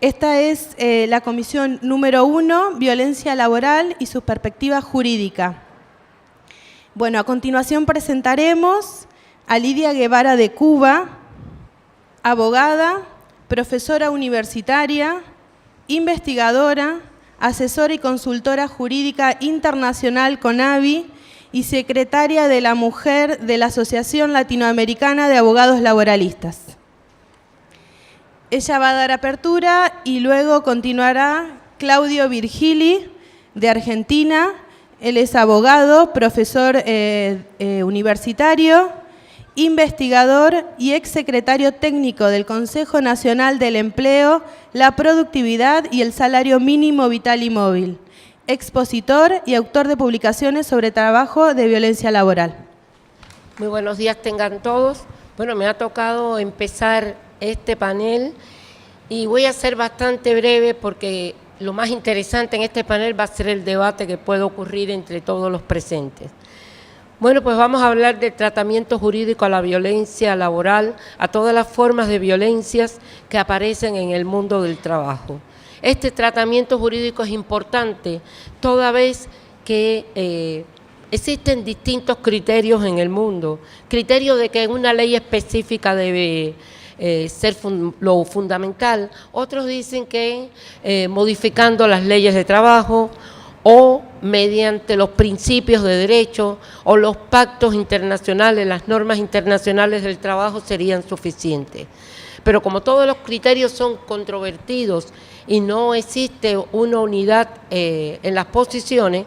Esta es la comisión número 1, violencia laboral y su perspectiva jurídica. Bueno, a continuación presentaremos a Lidia Guevara de Cuba, abogada, profesora universitaria, investigadora, asesora y consultora jurídica internacional CONAVI y secretaria de la Mujer de la Asociación Latinoamericana de Abogados Laboralistas. Ella va a dar apertura y luego continuará Claudio Virgili, de Argentina. Él es abogado, profesor universitario, investigador y exsecretario técnico del Consejo Nacional del Empleo, la Productividad y el Salario Mínimo Vital y Móvil. Expositor y autor de publicaciones sobre trabajo de violencia laboral. Muy buenos días tengan todos. Bueno, me ha tocado empezar este panel y voy a ser bastante breve porque lo más interesante en este panel va a ser el debate que puede ocurrir entre todos los presentes. Bueno, pues vamos a hablar del tratamiento jurídico a la violencia laboral, a todas las formas de violencias que aparecen en el mundo del trabajo. Este tratamiento jurídico es importante toda vez que existen distintos criterios en el mundo. Criterio de que una ley específica debe ser lo fundamental. Otros dicen que modificando las leyes de trabajo o mediante los principios de derecho o los pactos internacionales, las normas internacionales del trabajo serían suficientes. Pero como todos los criterios son controvertidos y no existe una unidad en las posiciones,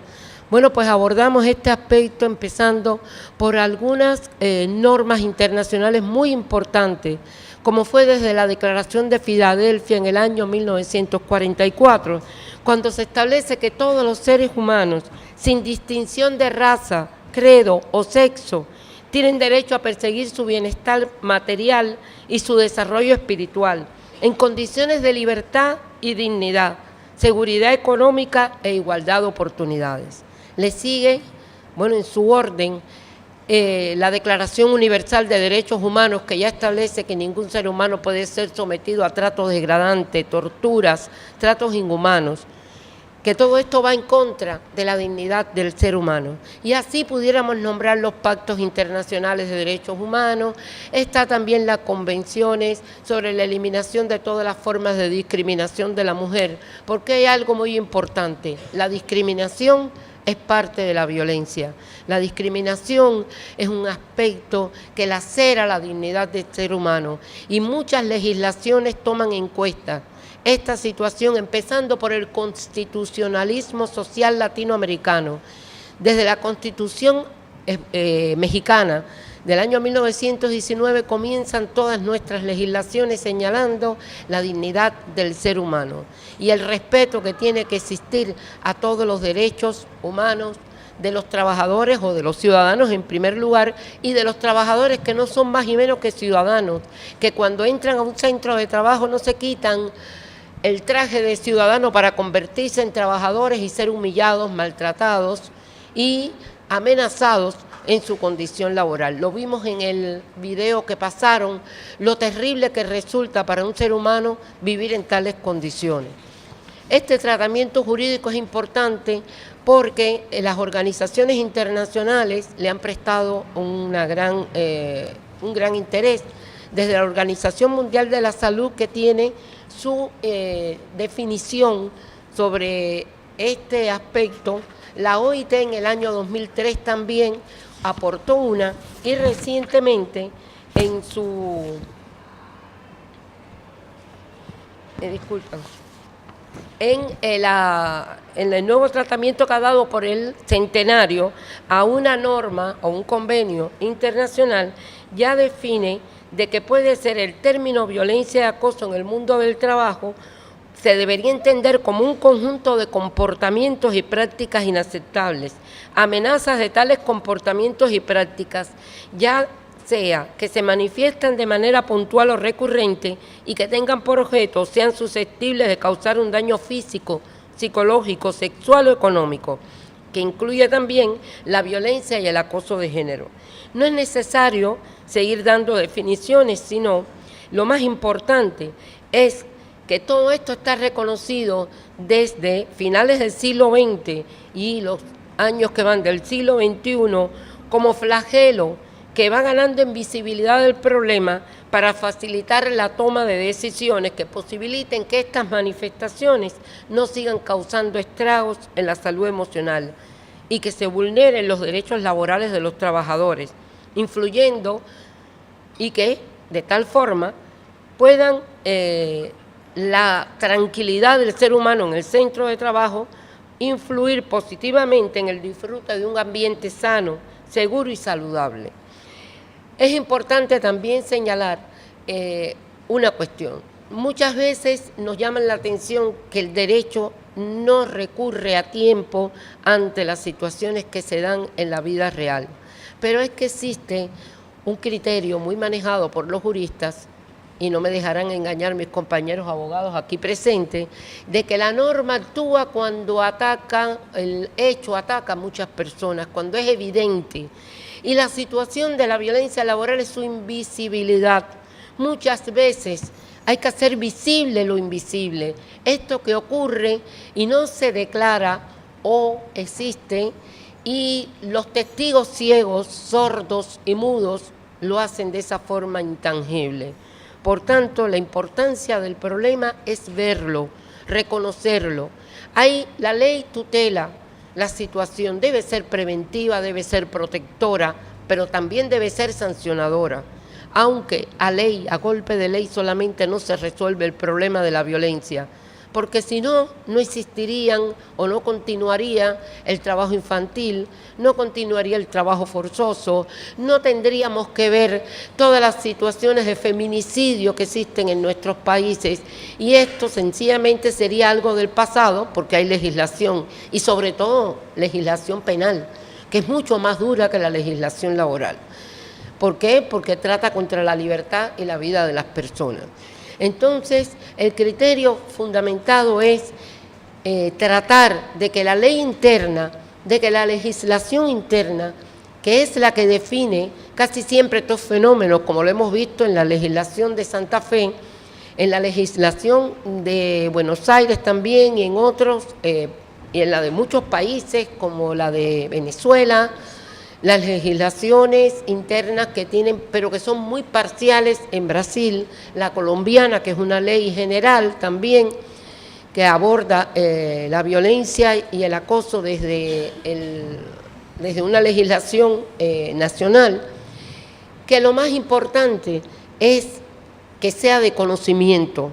bueno, pues abordamos este aspecto empezando por algunas normas internacionales muy importantes, como fue desde la Declaración de Filadelfia en el año 1944, cuando se establece que todos los seres humanos, sin distinción de raza, credo o sexo, tienen derecho a perseguir su bienestar material y su desarrollo espiritual, en condiciones de libertad y dignidad, seguridad económica e igualdad de oportunidades. Le sigue, bueno, en su orden, la Declaración Universal de Derechos Humanos, que ya establece que ningún ser humano puede ser sometido a tratos degradantes, torturas, tratos inhumanos, que todo esto va en contra de la dignidad del ser humano. Y así pudiéramos nombrar los pactos internacionales de derechos humanos. Está también las convenciones sobre la eliminación de todas las formas de discriminación de la mujer, porque hay algo muy importante: la discriminación es parte de la violencia. La discriminación es un aspecto que lacera la dignidad del ser humano y muchas legislaciones toman en cuenta esta situación, empezando por el constitucionalismo social latinoamericano. Desde la Constitución mexicana del año 1919 comienzan todas nuestras legislaciones señalando la dignidad del ser humano y el respeto que tiene que existir a todos los derechos humanos de los trabajadores o de los ciudadanos en primer lugar, y de los trabajadores que no son más y menos que ciudadanos, que cuando entran a un centro de trabajo no se quitan el traje de ciudadano para convertirse en trabajadores y ser humillados, maltratados y amenazados en su condición laboral. Lo vimos en el video que pasaron, lo terrible que resulta para un ser humano vivir en tales condiciones. Este tratamiento jurídico es importante porque las organizaciones internacionales le han prestado un gran interés, desde la Organización Mundial de la Salud, que tiene su definición sobre este aspecto. La OIT en el año 2003 también aportó una, y recientemente en su en el nuevo tratamiento que ha dado por el centenario a una norma o un convenio internacional, ya define de que puede ser el término violencia y acoso en el mundo del trabajo, se debería entender como un conjunto de comportamientos y prácticas inaceptables, amenazas de tales comportamientos y prácticas, ya sea que se manifiestan de manera puntual o recurrente y que tengan por objeto o sean susceptibles de causar un daño físico, psicológico, sexual o económico, que incluye también la violencia y el acoso de género. No es necesario seguir dando definiciones, sino lo más importante es que todo esto está reconocido desde finales del siglo XX y los años que van del siglo XXI como flagelo que va ganando en visibilidad del problema para facilitar la toma de decisiones que posibiliten que estas manifestaciones no sigan causando estragos en la salud emocional y que se vulneren los derechos laborales de los trabajadores, influyendo y que de tal forma puedan la tranquilidad del ser humano en el centro de trabajo influir positivamente en el disfrute de un ambiente sano, seguro y saludable. Es importante también señalar una cuestión. Muchas veces nos llama la atención que el derecho no recurre a tiempo ante las situaciones que se dan en la vida real, pero es que existe un criterio muy manejado por los juristas, y no me dejarán engañar mis compañeros abogados aquí presentes, de que la norma actúa cuando ataca, el hecho ataca a muchas personas, cuando es evidente. Y la situación de la violencia laboral es su invisibilidad. Muchas veces hay que hacer visible lo invisible. Esto que ocurre y no se declara o existe, y los testigos ciegos, sordos y mudos lo hacen de esa forma intangible. Por tanto, la importancia del problema es verlo, reconocerlo. La ley tutela la situación, debe ser preventiva, debe ser protectora, pero también debe ser sancionadora. Aunque a golpe de ley solamente no se resuelve el problema de la violencia, porque si no, no existirían o no continuaría el trabajo infantil, no continuaría el trabajo forzoso, no tendríamos que ver todas las situaciones de feminicidio que existen en nuestros países, y esto sencillamente sería algo del pasado, porque hay legislación, y sobre todo legislación penal, que es mucho más dura que la legislación laboral. ¿Por qué? Porque trata contra la libertad y la vida de las personas. Entonces, el criterio fundamentado es tratar de que la ley interna, de que la legislación interna, que es la que define casi siempre estos fenómenos, como lo hemos visto en la legislación de Santa Fe, en la legislación de Buenos Aires también y en otros, y en la de muchos países como la de Venezuela, las legislaciones internas que tienen, pero que son muy parciales en Brasil, la colombiana, que es una ley general también, que aborda la violencia y el acoso desde una legislación nacional, que lo más importante es que sea de conocimiento,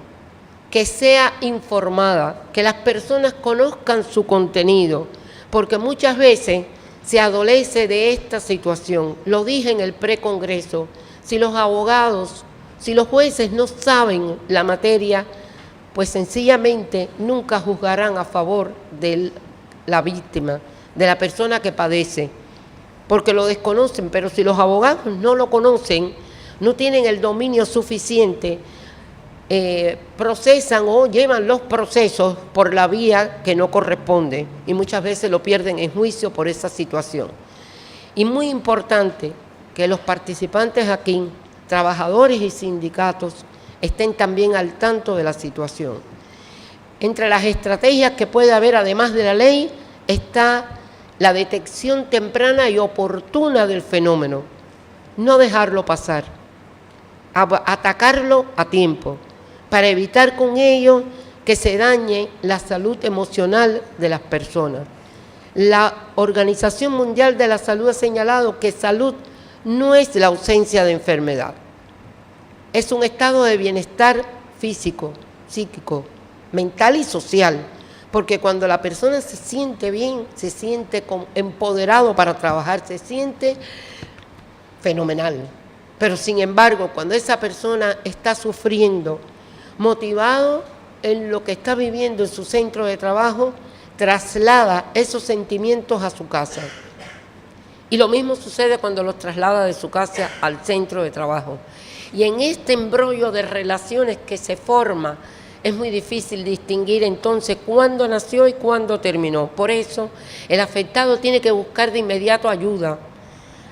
que sea informada, que las personas conozcan su contenido, porque muchas veces se adolece de esta situación. Lo dije en el precongreso, si los abogados, si los jueces no saben la materia, pues sencillamente nunca juzgarán a favor de la víctima, de la persona que padece, porque lo desconocen. Pero si los abogados no lo conocen, no tienen el dominio suficiente, procesan o llevan los procesos por la vía que no corresponde y muchas veces lo pierden en juicio por esa situación. Y muy importante que los participantes aquí, trabajadores y sindicatos, estén también al tanto de la situación. Entre las estrategias que puede haber, además de la ley, está la detección temprana y oportuna del fenómeno. No dejarlo pasar, atacarlo a tiempo, para evitar con ello que se dañe la salud emocional de las personas. La Organización Mundial de la Salud ha señalado que salud no es la ausencia de enfermedad, es un estado de bienestar físico, psíquico, mental y social, porque cuando la persona se siente bien, se siente empoderado para trabajar, se siente fenomenal. Pero sin embargo, cuando esa persona está sufriendo, motivado en lo que está viviendo en su centro de trabajo, traslada esos sentimientos a su casa. Y lo mismo sucede cuando los traslada de su casa al centro de trabajo. Y en este embrollo de relaciones que se forma, es muy difícil distinguir entonces cuándo nació y cuándo terminó. Por eso, el afectado tiene que buscar de inmediato ayuda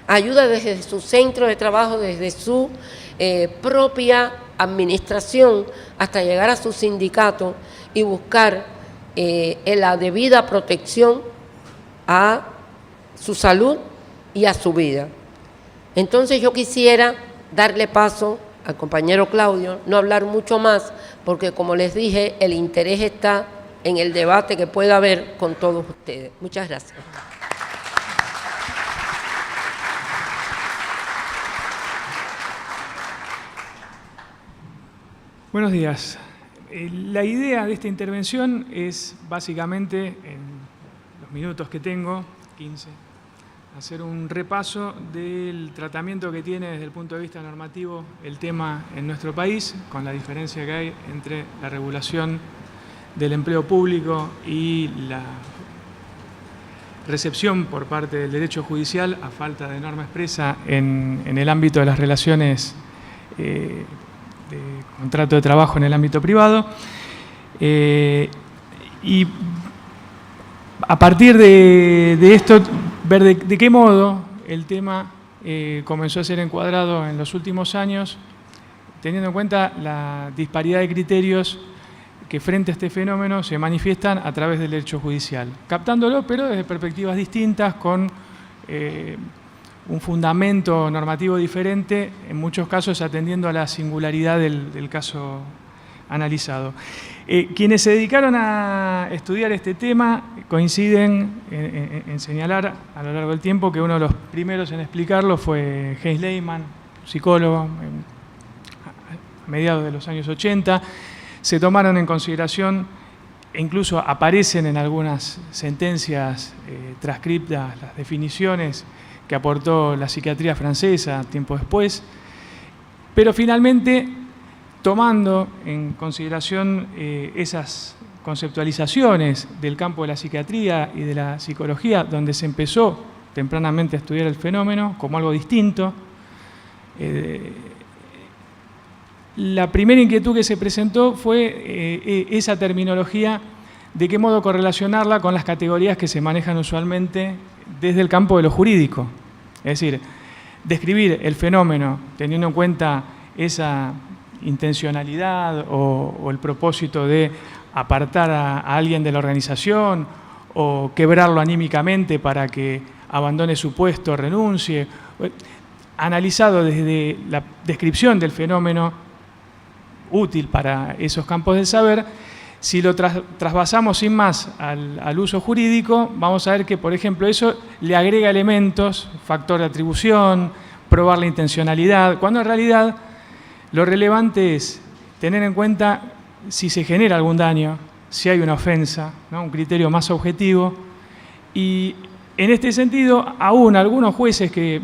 desde su centro de trabajo, desde su propia administración hasta llegar a su sindicato y buscar la debida protección a su salud y a su vida. Entonces yo quisiera darle paso al compañero Claudio, no hablar mucho más, porque como les dije, el interés está en el debate que pueda haber con todos ustedes. Muchas gracias. Buenos días. La idea de esta intervención es básicamente, en los minutos que tengo, 15, hacer un repaso del tratamiento que tiene desde el punto de vista normativo el tema en nuestro país, con la diferencia que hay entre la regulación del empleo público y la recepción por parte del derecho judicial a falta de norma expresa en el ámbito de las relaciones de contrato de trabajo en el ámbito privado. Y a partir de esto, ver de qué modo el tema comenzó a ser encuadrado en los últimos años, teniendo en cuenta la disparidad de criterios que frente a este fenómeno se manifiestan a través del derecho judicial, captándolo pero desde perspectivas distintas, con un fundamento normativo diferente, en muchos casos atendiendo a la singularidad del caso analizado. Quienes se dedicaron a estudiar este tema coinciden en señalar a lo largo del tiempo que uno de los primeros en explicarlo fue Heinz Lehmann, psicólogo, a mediados de los años 80. Se tomaron en consideración e incluso aparecen en algunas sentencias transcriptas las definiciones que aportó la psiquiatría francesa tiempo después, pero finalmente, tomando en consideración esas conceptualizaciones del campo de la psiquiatría y de la psicología, donde se empezó tempranamente a estudiar el fenómeno como algo distinto, la primera inquietud que se presentó fue esa terminología, de qué modo correlacionarla con las categorías que se manejan usualmente desde el campo de lo jurídico. Es decir, describir el fenómeno teniendo en cuenta esa intencionalidad o el propósito de apartar a alguien de la organización o quebrarlo anímicamente para que abandone su puesto, renuncie. Analizado desde la descripción del fenómeno útil para esos campos del saber, si lo trasvasamos sin más al uso jurídico, vamos a ver que, por ejemplo, eso le agrega elementos, factor de atribución, probar la intencionalidad, cuando en realidad lo relevante es tener en cuenta si se genera algún daño, si hay una ofensa, ¿no? Un criterio más objetivo. Y en este sentido, aún algunos jueces que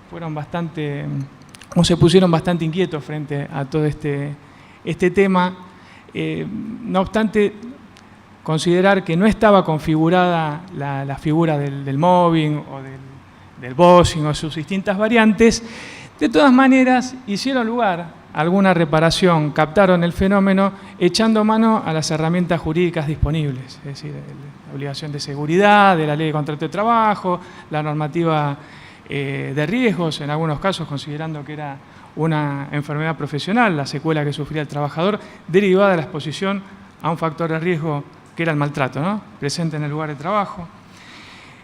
fueron bastante, o se pusieron bastante inquietos frente a todo este tema, no obstante, considerar que no estaba configurada la figura del mobbing o del bossing o sus distintas variantes, de todas maneras hicieron lugar a alguna reparación, captaron el fenómeno echando mano a las herramientas jurídicas disponibles, es decir, la obligación de seguridad, de la ley de contrato de trabajo, la normativa de riesgos, en algunos casos considerando que era una enfermedad profesional, la secuela que sufría el trabajador, derivada de la exposición a un factor de riesgo que era el maltrato, ¿no? Presente en el lugar de trabajo.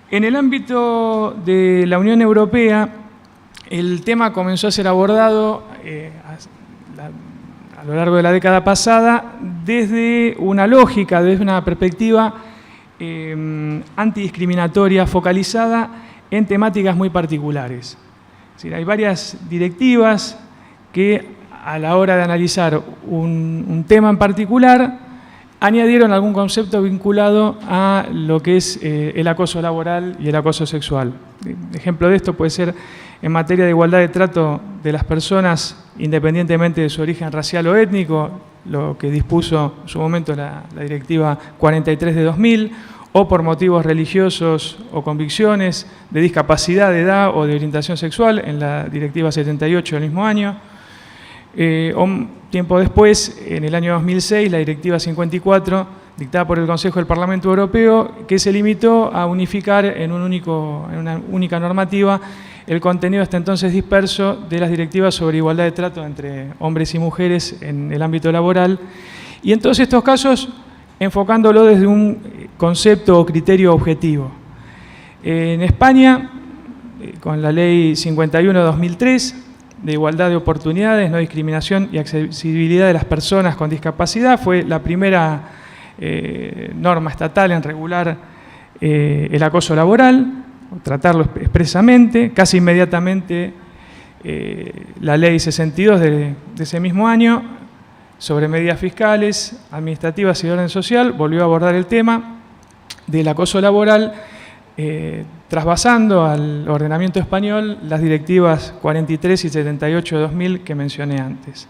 En el ámbito de la Unión Europea, el tema comenzó a ser abordado a lo largo de la década pasada desde una lógica, desde una perspectiva antidiscriminatoria focalizada en temáticas muy particulares. Es decir, hay varias directivas que a la hora de analizar un tema en particular añadieron algún concepto vinculado a lo que es el acoso laboral y el acoso sexual. Ejemplo de esto puede ser en materia de igualdad de trato de las personas independientemente de su origen racial o étnico, lo que dispuso en su momento la Directiva 43 de 2000, o por motivos religiosos o convicciones, de discapacidad, de edad o de orientación sexual, en la Directiva 78 del mismo año. Un tiempo después, en el año 2006, la Directiva 54 dictada por el Consejo del Parlamento Europeo, que se limitó a unificar en una única normativa el contenido hasta entonces disperso de las directivas sobre igualdad de trato entre hombres y mujeres en el ámbito laboral, y en todos estos casos enfocándolo desde un concepto o criterio objetivo. En España, con la Ley 51/2003, de igualdad de oportunidades, no discriminación y accesibilidad de las personas con discapacidad, fue la primera norma estatal en regular el acoso laboral, tratarlo expresamente. Casi inmediatamente la Ley 62 de ese mismo año, sobre medidas fiscales, administrativas y de orden social, volvió a abordar el tema del acoso laboral, trasvasando al ordenamiento español las directivas 43 y 78 de 2000 que mencioné antes.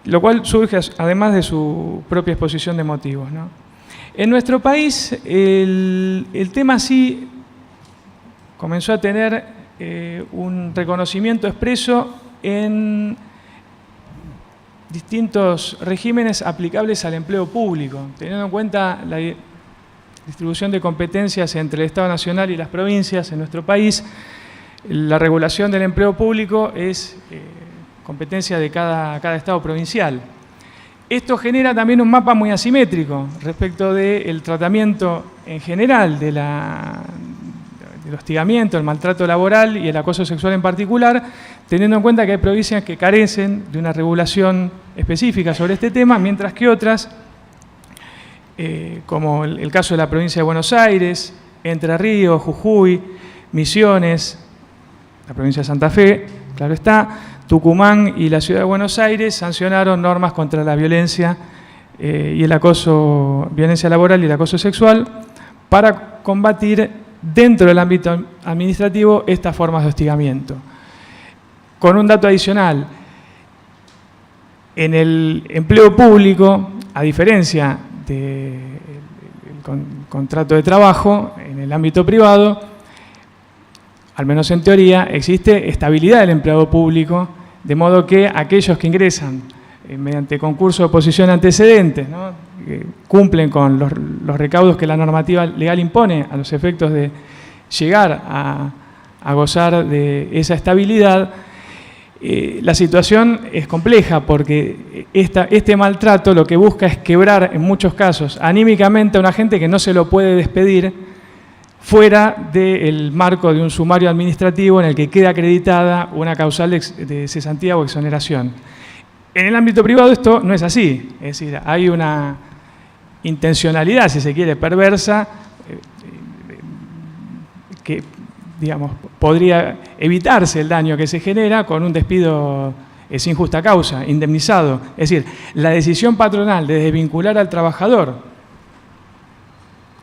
Lo cual surge además de su propia exposición de motivos, ¿no? En nuestro país el tema sí comenzó a tener un reconocimiento expreso en distintos regímenes aplicables al empleo público, teniendo en cuenta la distribución de competencias entre el Estado Nacional y las provincias en nuestro país. La regulación del empleo público es competencia de cada Estado provincial. Esto genera también un mapa muy asimétrico respecto del tratamiento en general del hostigamiento, el maltrato laboral y el acoso sexual en particular, teniendo en cuenta que hay provincias que carecen de una regulación específica sobre este tema, mientras que otras, como el caso de la provincia de Buenos Aires, Entre Ríos, Jujuy, Misiones, la provincia de Santa Fe, claro está, Tucumán y la ciudad de Buenos Aires sancionaron normas contra la violencia y el acoso, violencia laboral y el acoso sexual, para combatir dentro del ámbito administrativo estas formas de hostigamiento. Con un dato adicional, en el empleo público, a diferencia del contrato de trabajo, en el ámbito privado, al menos en teoría, existe estabilidad del empleado público, de modo que aquellos que ingresan mediante concurso de oposición antecedentes, ¿no?, que cumplen con los recaudos que la normativa legal impone a los efectos de llegar a gozar de esa estabilidad, la situación es compleja porque este maltrato lo que busca es quebrar, en muchos casos, anímicamente a una gente que no se lo puede despedir fuera del marco de un sumario administrativo en el que queda acreditada una causal de cesantía o exoneración. En el ámbito privado esto no es así, es decir, hay una intencionalidad, si se quiere, perversa, que, digamos, podría evitarse el daño que se genera con un despido sin justa causa, indemnizado. Es decir, la decisión patronal de desvincular al trabajador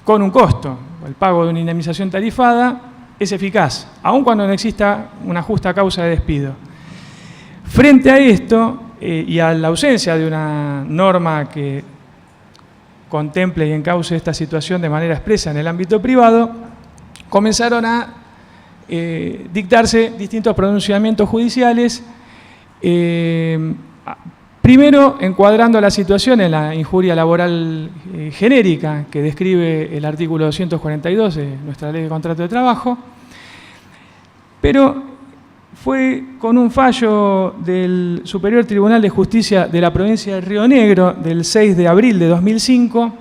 con un costo, el pago de una indemnización tarifada, es eficaz, aun cuando no exista una justa causa de despido. Frente a esto, y a la ausencia de una norma que contemple y encauce esta situación de manera expresa en el ámbito privado, comenzaron a dictarse distintos pronunciamientos judiciales, primero encuadrando la situación en la injuria laboral genérica que describe el artículo 242 de nuestra Ley de Contrato de Trabajo, pero fue con un fallo del Superior Tribunal de Justicia de la provincia de Río Negro del 6 de abril de 2005,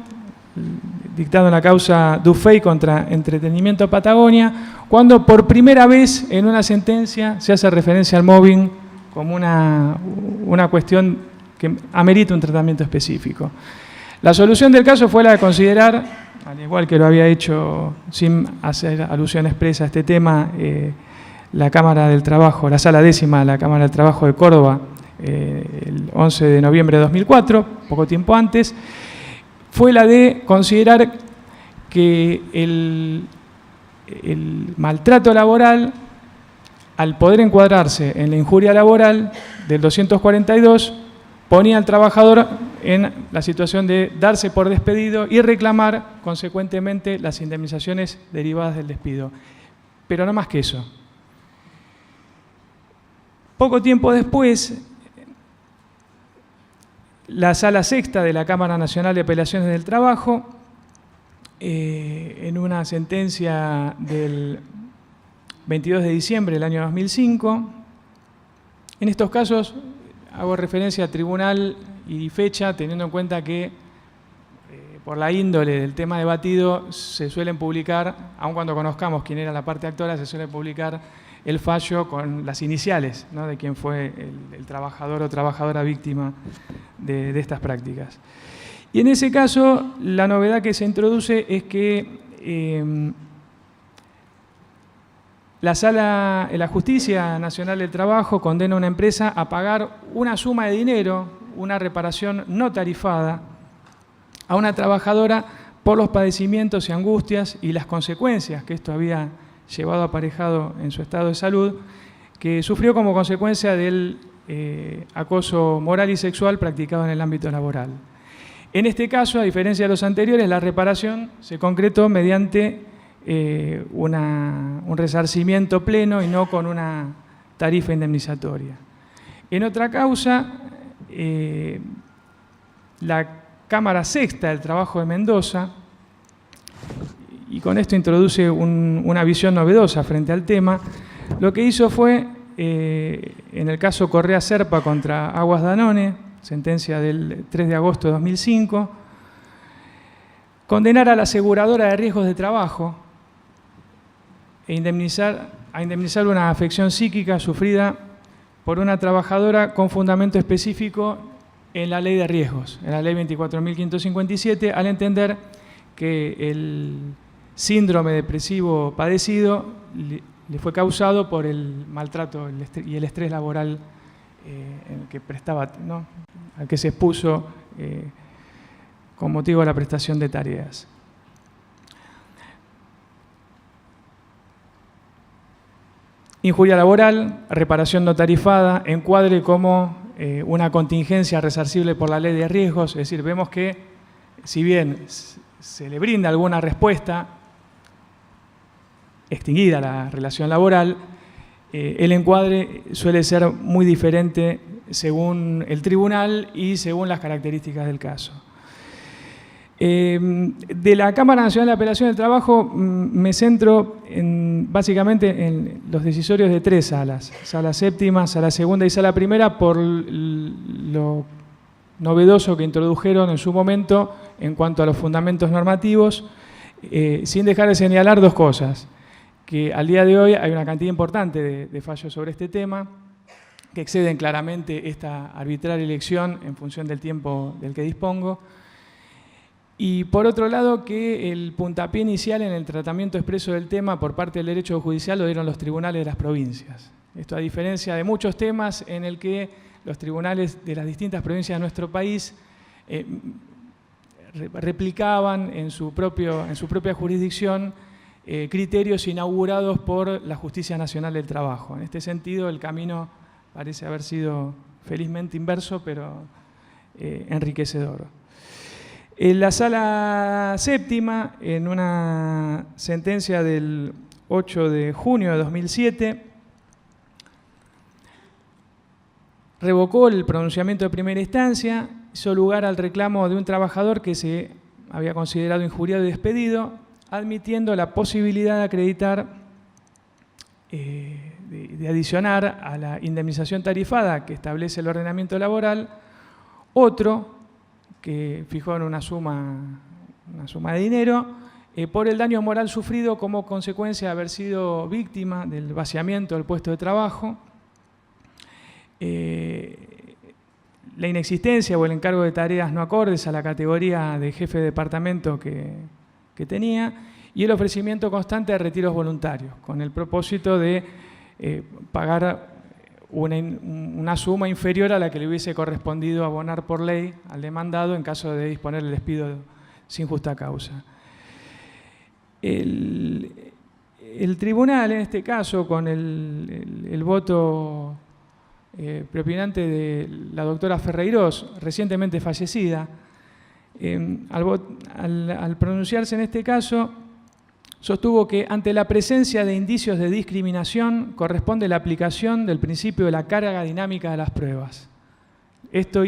dictado en la causa Dufey contra Entretenimiento Patagonia, cuando por primera vez en una sentencia se hace referencia al mobbing como una cuestión que amerita un tratamiento específico. La solución del caso fue la de considerar, al igual que lo había hecho sin hacer alusión expresa a este tema, la Cámara del Trabajo, la Sala Décima de la Cámara del Trabajo de Córdoba, el 11 de noviembre de 2004, poco tiempo antes, fue la de considerar que el maltrato laboral, al poder encuadrarse en la injuria laboral del 242, ponía al trabajador en la situación de darse por despedido y reclamar consecuentemente las indemnizaciones derivadas del despido. Pero no más que eso. Poco tiempo después, La Sala Sexta de la Cámara Nacional de Apelaciones del Trabajo, en una sentencia del 22 de diciembre del año 2005, en estos casos hago referencia a tribunal y fecha, teniendo en cuenta que por la índole del tema debatido se suelen publicar, aun cuando conozcamos quién era la parte actora, se suele publicar el fallo con las iniciales, ¿no?, de quién fue el trabajador o trabajadora víctima de estas prácticas. Y en ese caso, la novedad que se introduce es que la Justicia Nacional del Trabajo condena a una empresa a pagar una suma de dinero, una reparación no tarifada, a una trabajadora por los padecimientos y angustias y las consecuencias que esto había llevado aparejado en su estado de salud, que sufrió como consecuencia del acoso moral y sexual practicado en el ámbito laboral. En este caso, a diferencia de los anteriores, la reparación se concretó mediante un resarcimiento pleno y no con una tarifa indemnizatoria. En otra causa, la Cámara Sexta del Trabajo de Mendoza, y con esto introduce una visión novedosa frente al tema, lo que hizo fue, en el caso Correa Serpa contra Aguas Danone, sentencia del 3 de agosto de 2005, condenar a la aseguradora de riesgos de trabajo a indemnizar una afección psíquica sufrida por una trabajadora con fundamento específico en la ley de riesgos, en la ley 24.557, al entender que el síndrome depresivo padecido le fue causado por el maltrato y el estrés laboral en el que prestaba, ¿no?, al que se expuso con motivo de la prestación de tareas. Injuria laboral, reparación no tarifada, encuadre como una contingencia resarcible por la ley de riesgos, es decir, vemos que si bien se le brinda alguna respuesta, extinguida la relación laboral, el encuadre suele ser muy diferente según el tribunal y según las características del caso. De la Cámara Nacional de Apelaciones del Trabajo me centro básicamente en los decisorios de 3 salas, Sala Séptima, Sala Segunda y Sala Primera, por lo novedoso que introdujeron en su momento en cuanto a los fundamentos normativos, sin dejar de señalar 2 cosas, que al día de hoy hay una cantidad importante de fallos sobre este tema, que exceden claramente esta arbitraria elección en función del tiempo del que dispongo. Y por otro lado, que el puntapié inicial en el tratamiento expreso del tema por parte del derecho judicial lo dieron los tribunales de las provincias. Esto a diferencia de muchos temas en el que los tribunales de las distintas provincias de nuestro país replicaban en su propia jurisdicción criterios inaugurados por la Justicia Nacional del Trabajo. En este sentido, el camino parece haber sido felizmente inverso, pero enriquecedor. En la Sala Séptima, en una sentencia del 8 de junio de 2007, revocó el pronunciamiento de primera instancia, hizo lugar al reclamo de un trabajador que se había considerado injuriado y despedido, admitiendo la posibilidad de acreditar, de adicionar a la indemnización tarifada que establece el ordenamiento laboral, otro que fijó en una suma de dinero, por el daño moral sufrido como consecuencia de haber sido víctima del vaciamiento del puesto de trabajo, la inexistencia o el encargo de tareas no acordes a la categoría de jefe de departamento que tenía, y el ofrecimiento constante de retiros voluntarios, con el propósito de pagar una suma inferior a la que le hubiese correspondido abonar por ley al demandado en caso de disponer el despido sin justa causa. El tribunal, en este caso, con el voto preopinante de la doctora Ferreirós, recientemente fallecida, al pronunciarse en este caso, sostuvo que ante la presencia de indicios de discriminación corresponde la aplicación del principio de la carga dinámica de las pruebas. Esto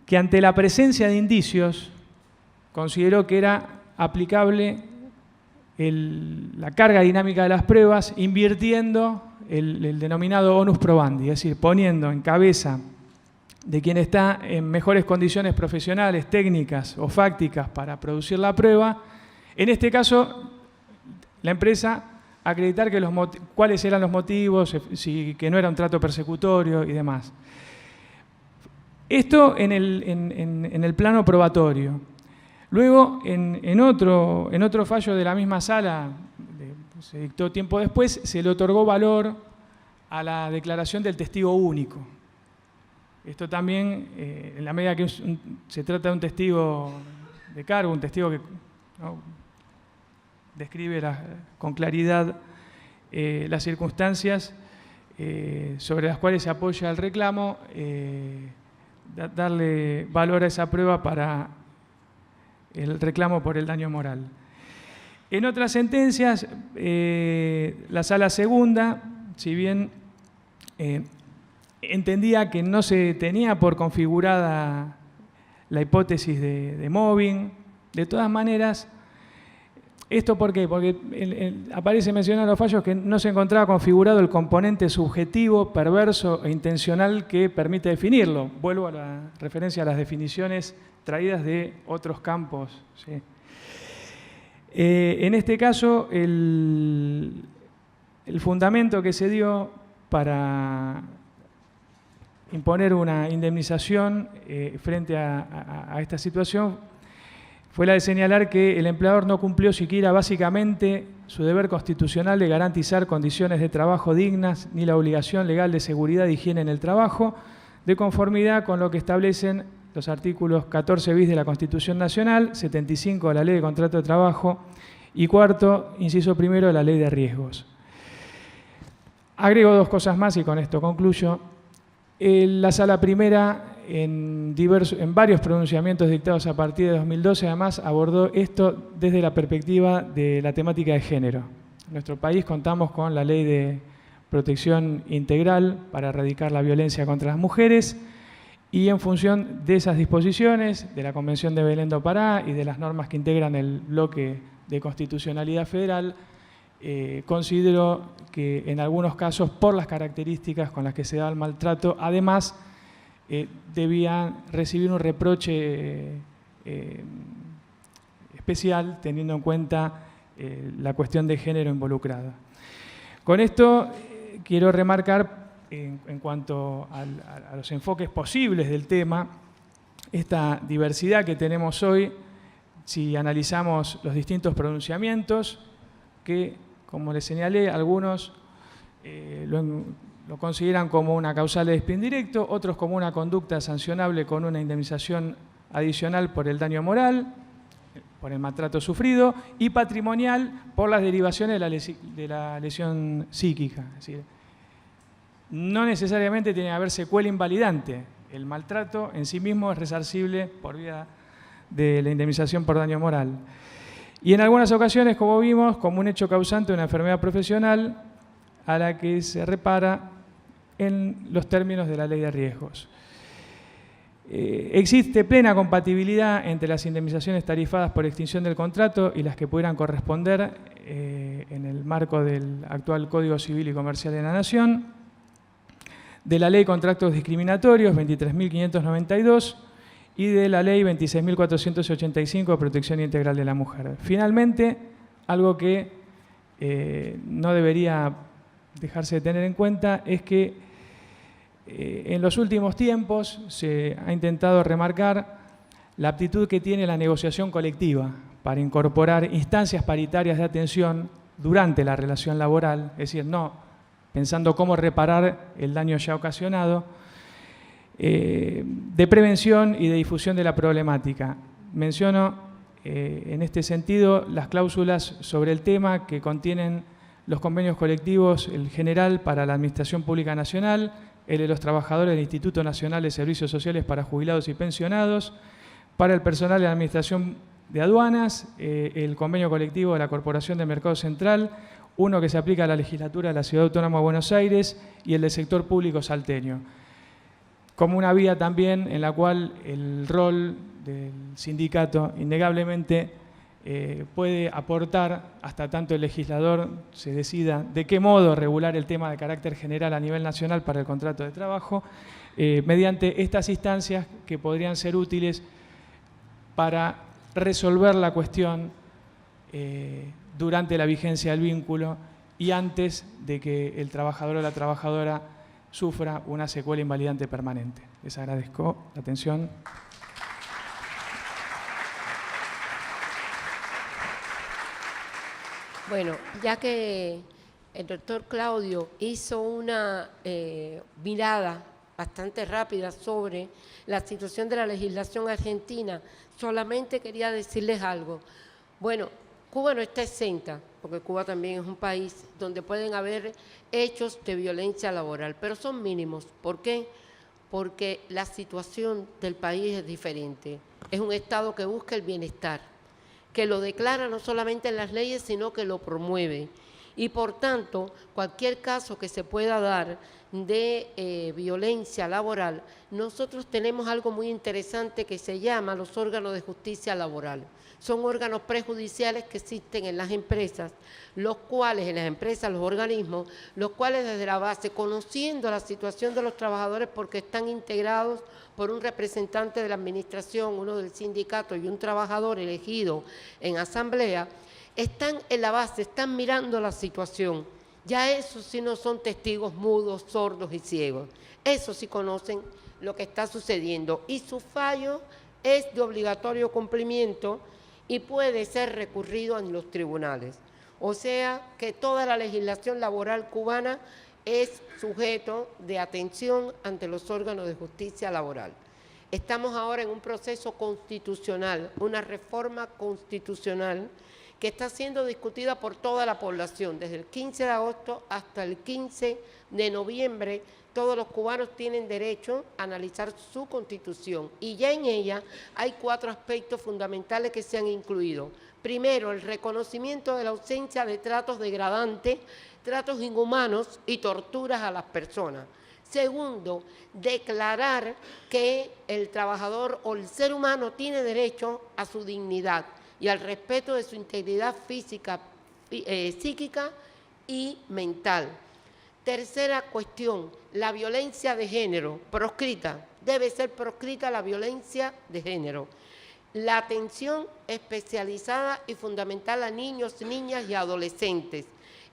que ante la presencia de indicios consideró que era aplicable la carga dinámica de las pruebas invirtiendo el denominado onus probandi, es decir, poniendo en cabeza de quien está en mejores condiciones profesionales, técnicas o fácticas para producir la prueba, en este caso la empresa acreditar cuáles eran los motivos, que no era un trato persecutorio y demás. Esto en el plano probatorio. Luego, en otro fallo de la misma sala, se dictó tiempo después, se le otorgó valor a la declaración del testigo único. Esto también, en la medida que se trata de un testigo de cargo, un testigo que describe con claridad las circunstancias sobre las cuales se apoya el reclamo, darle valor a esa prueba para el reclamo por el daño moral. En otras sentencias, la Sala Segunda, si bien entendía que no se tenía por configurada la hipótesis de mobbing, de todas maneras, ¿esto por qué? Porque aparece mencionado en los fallos que no se encontraba configurado el componente subjetivo, perverso e intencional que permite definirlo. Vuelvo a la referencia a las definiciones traídas de otros campos. ¿Sí? En este caso, el fundamento que se dio para imponer una indemnización frente a esta situación fue la de señalar que el empleador no cumplió siquiera básicamente su deber constitucional de garantizar condiciones de trabajo dignas ni la obligación legal de seguridad e higiene en el trabajo, de conformidad con lo que establecen los artículos 14 bis de la Constitución Nacional, 75 de la Ley de Contrato de Trabajo y cuarto, inciso primero, de la Ley de Riesgos. Agrego dos cosas más y con esto concluyo. La Sala Primera, en varios pronunciamientos dictados a partir de 2012, además abordó esto desde la perspectiva de la temática de género. En nuestro país contamos con la Ley de Protección Integral para erradicar la violencia contra las mujeres y en función de esas disposiciones, de la Convención de Belén do Pará y de las normas que integran el bloque de constitucionalidad federal, considero que en algunos casos, por las características con las que se da el maltrato, además debían recibir un reproche especial teniendo en cuenta la cuestión de género involucrada. Con esto quiero remarcar en cuanto a los enfoques posibles del tema, esta diversidad que tenemos hoy, si analizamos los distintos pronunciamientos, que, como les señalé, algunos lo consideran como una causal de despido indirecto, otros como una conducta sancionable con una indemnización adicional por el daño moral, por el maltrato sufrido, y patrimonial por las derivaciones de la lesión psíquica. Es decir, no necesariamente tiene que haber secuela invalidante. El maltrato en sí mismo es resarcible por vía de la indemnización por daño moral. Y en algunas ocasiones, como vimos, como un hecho causante de una enfermedad profesional a la que se repara en los términos de la Ley de Riesgos. Existe plena compatibilidad entre las indemnizaciones tarifadas por extinción del contrato y las que pudieran corresponder en el marco del actual Código Civil y Comercial de la Nación, de la Ley de Contratos Discriminatorios 23.592 y de la Ley 26.485 de Protección Integral de la Mujer. Finalmente, algo que no debería dejarse de tener en cuenta es que en los últimos tiempos se ha intentado remarcar la aptitud que tiene la negociación colectiva para incorporar instancias paritarias de atención durante la relación laboral, es decir, no pensando cómo reparar el daño ya ocasionado, de prevención y de difusión de la problemática. Menciono en este sentido las cláusulas sobre el tema que contienen los convenios colectivos, el general para la Administración Pública Nacional, el de los trabajadores del Instituto Nacional de Servicios Sociales para Jubilados y Pensionados, para el personal de la Administración de Aduanas, el convenio colectivo de la Corporación del Mercado Central uno que se aplica a la legislatura de la Ciudad Autónoma de Buenos Aires y el del sector público salteño, como una vía también en la cual el rol del sindicato innegablemente puede aportar hasta tanto el legislador se decida de qué modo regular el tema de carácter general a nivel nacional para el contrato de trabajo, mediante estas instancias que podrían ser útiles para resolver la cuestión durante la vigencia del vínculo y antes de que el trabajador o la trabajadora sufra una secuela invalidante permanente. Les agradezco la atención. Bueno, ya que el doctor Claudio hizo una mirada bastante rápida sobre la situación de la legislación argentina, solamente quería decirles algo. Bueno, Cuba no está exenta, porque Cuba también es un país donde pueden haber hechos de violencia laboral, pero son mínimos. ¿Por qué? Porque la situación del país es diferente. Es un Estado que busca el bienestar, que lo declara no solamente en las leyes, sino que lo promueve. Y por tanto, cualquier caso que se pueda dar de violencia laboral, nosotros tenemos algo muy interesante que se llama los órganos de justicia laboral. Son órganos prejudiciales que existen en las empresas, los cuales, en las empresas, los organismos, los cuales desde la base, conociendo la situación de los trabajadores porque están integrados por un representante de la administración, uno del sindicato y un trabajador elegido en asamblea, están en la base, están mirando la situación. Ya esos sí no son testigos mudos, sordos y ciegos. Esos sí conocen lo que está sucediendo y su fallo es de obligatorio cumplimiento y puede ser recurrido en los tribunales. O sea que toda la legislación laboral cubana es sujeto de atención ante los órganos de justicia laboral. Estamos ahora en un proceso constitucional, una reforma constitucional que está siendo discutida por toda la población. Desde el 15 de agosto hasta el 15 de noviembre, todos los cubanos tienen derecho a analizar su Constitución y ya en ella hay 4 aspectos fundamentales que se han incluido. Primero, el reconocimiento de la ausencia de tratos degradantes, tratos inhumanos y torturas a las personas. Segundo, declarar que el trabajador o el ser humano tiene derecho a su dignidad y al respeto de su integridad física, psíquica y mental. Tercera cuestión, la violencia de género, proscrita, debe ser proscrita la violencia de género. La atención especializada y fundamental a niños, niñas y adolescentes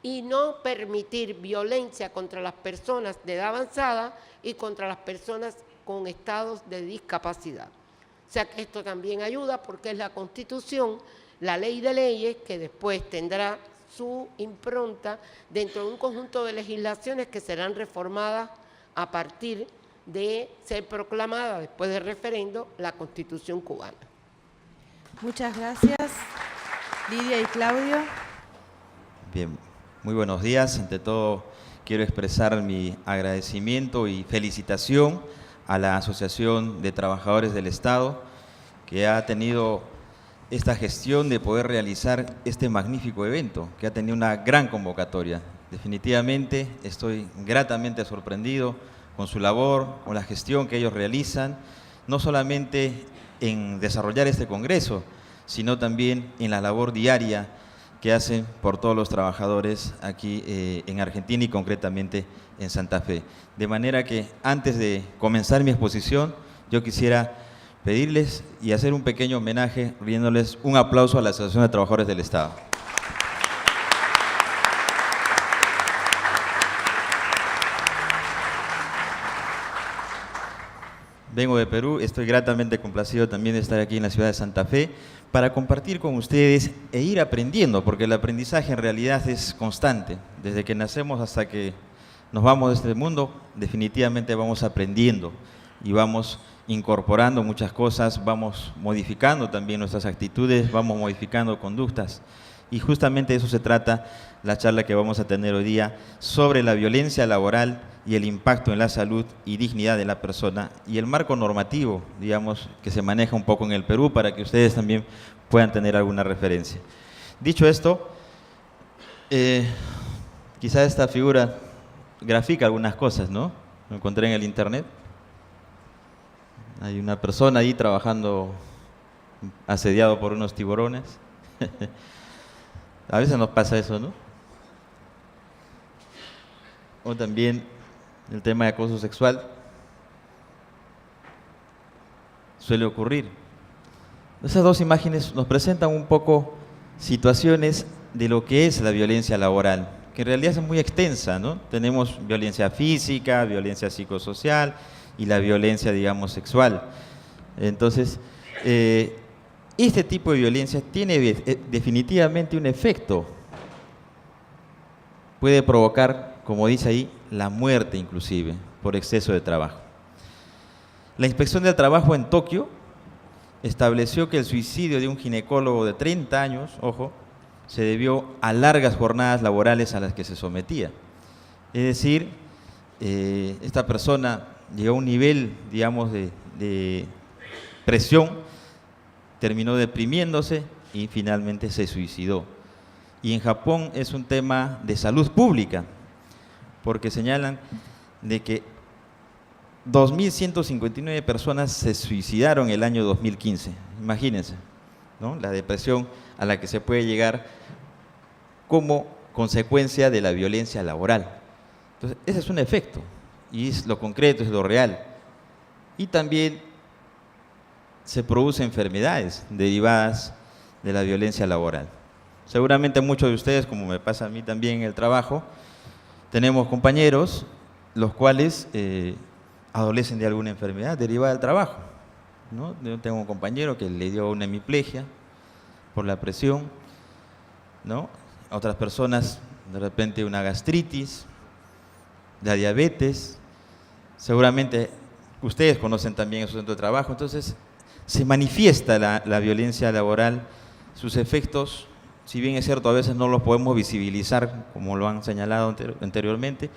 y no permitir violencia contra las personas de edad avanzada y contra las personas con estados de discapacidad. O sea que esto también ayuda porque es la Constitución, la ley de leyes que después tendrá su impronta dentro de un conjunto de legislaciones que serán reformadas a partir de ser proclamada después del referendo la Constitución cubana. Muchas gracias, Lidia y Claudio. Bien, muy buenos días. Ante todo, quiero expresar mi agradecimiento y felicitación a la Asociación de Trabajadores del Estado, que ha tenido esta gestión de poder realizar este magnífico evento, que ha tenido una gran convocatoria. Definitivamente estoy gratamente sorprendido con su labor, con la gestión que ellos realizan, no solamente en desarrollar este congreso, sino también en la labor diaria que hacen por todos los trabajadores aquí en Argentina y concretamente en Santa Fe. De manera que antes de comenzar mi exposición, yo quisiera pedirles y hacer un pequeño homenaje, rindiéndoles un aplauso a la Asociación de Trabajadores del Estado. Vengo de Perú, estoy gratamente complacido también de estar aquí en la ciudad de Santa Fe para compartir con ustedes e ir aprendiendo, porque el aprendizaje en realidad es constante. Desde que nacemos hasta que nos vamos de este mundo, definitivamente vamos aprendiendo y vamos incorporando muchas cosas, vamos modificando también nuestras actitudes, vamos modificando conductas. Y justamente de eso se trata la charla que vamos a tener hoy día sobre la violencia laboral y el impacto en la salud y dignidad de la persona y el marco normativo, digamos, que se maneja un poco en el Perú para que ustedes también puedan tener alguna referencia. Dicho esto, Quizá esta figura grafica algunas cosas, ¿no? Lo encontré en el internet. Hay una persona ahí trabajando asediado por unos tiburones. A veces nos pasa eso, ¿no? O también el tema de acoso sexual suele ocurrir. Esas dos imágenes nos presentan un poco situaciones de lo que es la violencia laboral, que en realidad es muy extensa, ¿no? Tenemos violencia física, violencia psicosocial y la violencia, digamos, sexual. Entonces, este tipo de violencia tiene definitivamente un efecto. Puede provocar, como dice ahí, la muerte inclusive, por exceso de trabajo. La Inspección del Trabajo en Tokio estableció que el suicidio de un ginecólogo de 30 años, ojo, se debió a largas jornadas laborales a las que se sometía. Es decir, esta persona llegó a un nivel, digamos, de presión, terminó deprimiéndose y finalmente se suicidó. Y en Japón es un tema de salud pública, porque señalan de que 2.159 personas se suicidaron el año 2015. Imagínense, ¿no? La depresión a la que se puede llegar como consecuencia de la violencia laboral. Entonces, ese es un efecto, y es lo concreto, es lo real. Y también se producen enfermedades derivadas de la violencia laboral. Seguramente muchos de ustedes, como me pasa a mí también en el trabajo, tenemos compañeros los cuales adolecen de alguna enfermedad derivada del trabajo, ¿no? Yo tengo un compañero que le dio una hemiplegia por la presión, ¿no? A otras personas de repente una gastritis, la diabetes. Seguramente ustedes conocen también su centro de trabajo. Entonces se manifiesta la violencia laboral, sus efectos, si bien es cierto a veces no los podemos visibilizar como lo han señalado anteriormente,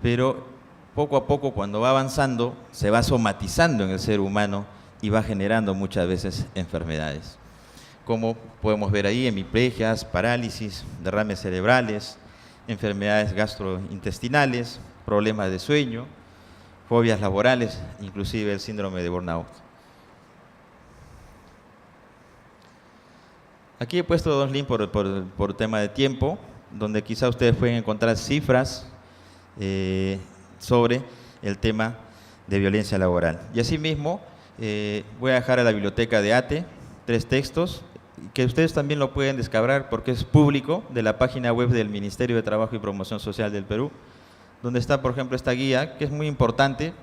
pero poco a poco, cuando va avanzando, se va somatizando en el ser humano y va generando muchas veces enfermedades. Como podemos ver ahí, hemiplegias, parálisis, derrames cerebrales, enfermedades gastrointestinales, problemas de sueño, fobias laborales, inclusive el síndrome de burnout. Aquí he puesto dos links por tema de tiempo, donde quizá ustedes pueden encontrar cifras sobre el tema de violencia laboral. Y asimismo, voy a dejar a la biblioteca de ATE 3 textos, que ustedes también lo pueden descargar porque es público, de la página web del Ministerio de Trabajo y Promoción Social del Perú, donde está, por ejemplo, esta guía, que es muy importante.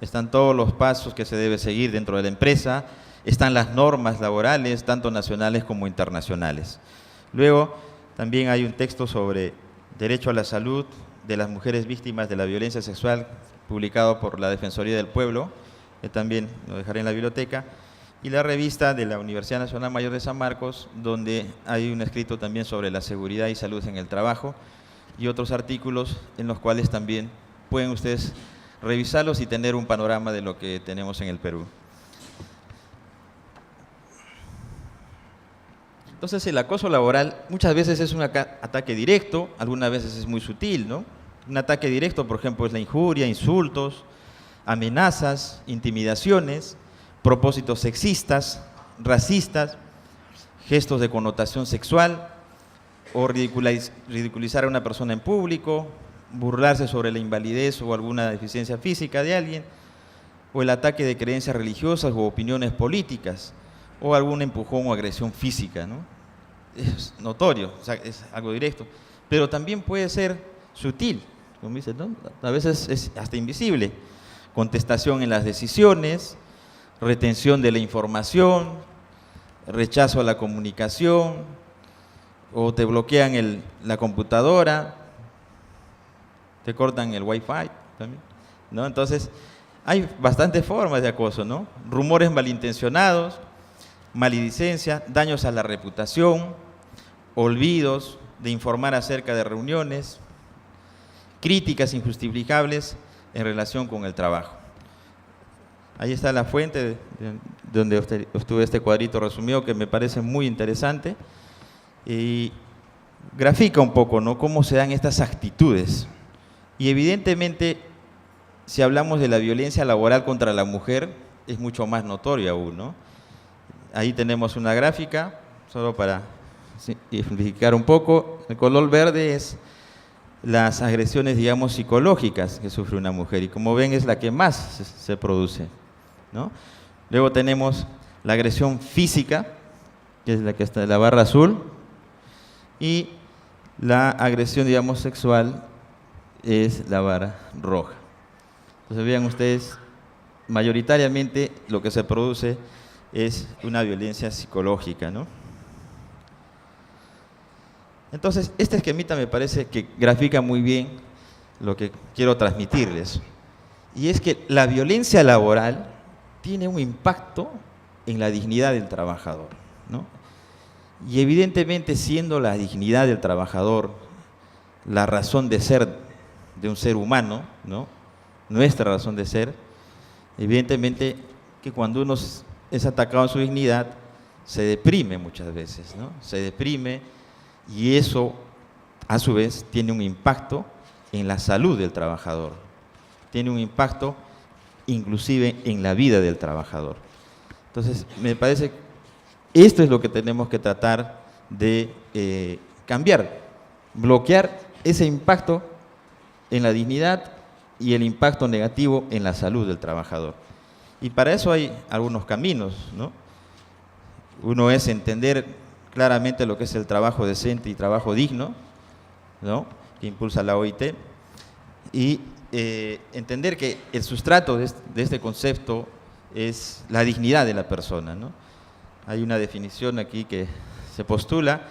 Están todos los pasos que se debe seguir dentro de la empresa, están las normas laborales, tanto nacionales como internacionales. Luego, también hay un texto sobre derecho a la salud de las mujeres víctimas de la violencia sexual, publicado por la Defensoría del Pueblo, que también lo dejaré en la biblioteca, y la revista de la Universidad Nacional Mayor de San Marcos, donde hay un escrito también sobre la seguridad y salud en el trabajo, y otros artículos en los cuales también pueden ustedes revisarlos y tener un panorama de lo que tenemos en el Perú. Entonces, el acoso laboral muchas veces es un ataque directo, algunas veces es muy sutil, ¿no? Un ataque directo, por ejemplo, es la injuria, insultos, amenazas, intimidaciones, propósitos sexistas, racistas, gestos de connotación sexual, o ridiculizar a una persona en público, burlarse sobre la invalidez o alguna deficiencia física de alguien, o el ataque de creencias religiosas u opiniones políticas, o algún empujón o agresión física, ¿no? Es notorio, o sea, es algo directo, pero también puede ser sutil, como dicen, ¿no? A veces es hasta invisible. Contestación en las decisiones, retención de la información, rechazo a la comunicación, o te bloquean la computadora, te cortan el wifi también, ¿no? Entonces, hay bastantes formas de acoso, ¿no? Rumores malintencionados, maledicencia, daños a la reputación, olvidos de informar acerca de reuniones, críticas injustificables en relación con el trabajo. Ahí está la fuente donde obtuve este cuadrito resumido que me parece muy interesante. Y grafica un poco, ¿no?, cómo se dan estas actitudes. Y evidentemente, si hablamos de la violencia laboral contra la mujer, es mucho más notorio aún, ¿no? Ahí tenemos una gráfica, solo para ejemplificar un poco. El color verde es las agresiones, digamos, psicológicas que sufre una mujer, y como ven es la que más se produce, ¿no? Luego tenemos la agresión física, que es la que está en la barra azul, y la agresión, digamos, sexual es la barra roja. Entonces vean ustedes, mayoritariamente lo que se produce es una violencia psicológica, ¿no? Entonces, este esquemita me parece que grafica muy bien lo que quiero transmitirles. Y es que la violencia laboral tiene un impacto en la dignidad del trabajador, ¿no? Y evidentemente, siendo la dignidad del trabajador la razón de ser de un ser humano, ¿no?, nuestra razón de ser, evidentemente que cuando uno es atacado en su dignidad, se deprime muchas veces, ¿no? Se deprime, y eso a su vez tiene un impacto en la salud del trabajador, tiene un impacto inclusive en la vida del trabajador. Entonces, me parece que esto es lo que tenemos que tratar de cambiar, bloquear ese impacto en la dignidad y el impacto negativo en la salud del trabajador. Y para eso hay algunos caminos, ¿no? Uno es entender claramente lo que es el trabajo decente y trabajo digno, ¿no?, que impulsa la OIT, y entender que el sustrato de este concepto es la dignidad de la persona, ¿no? Hay una definición aquí que se postula,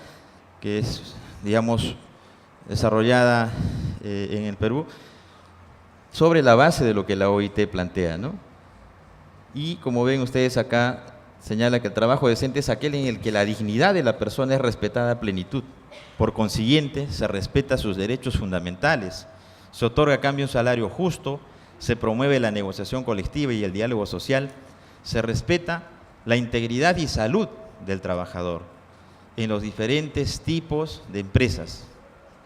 que es, digamos, desarrollada en el Perú, sobre la base de lo que la OIT plantea, ¿no? Y como ven ustedes acá, señala que el trabajo decente es aquel en el que la dignidad de la persona es respetada a plenitud. Por consiguiente, se respeta sus derechos fundamentales, se otorga a cambio un salario justo, se promueve la negociación colectiva y el diálogo social, se respeta la integridad y salud del trabajador en los diferentes tipos de empresas,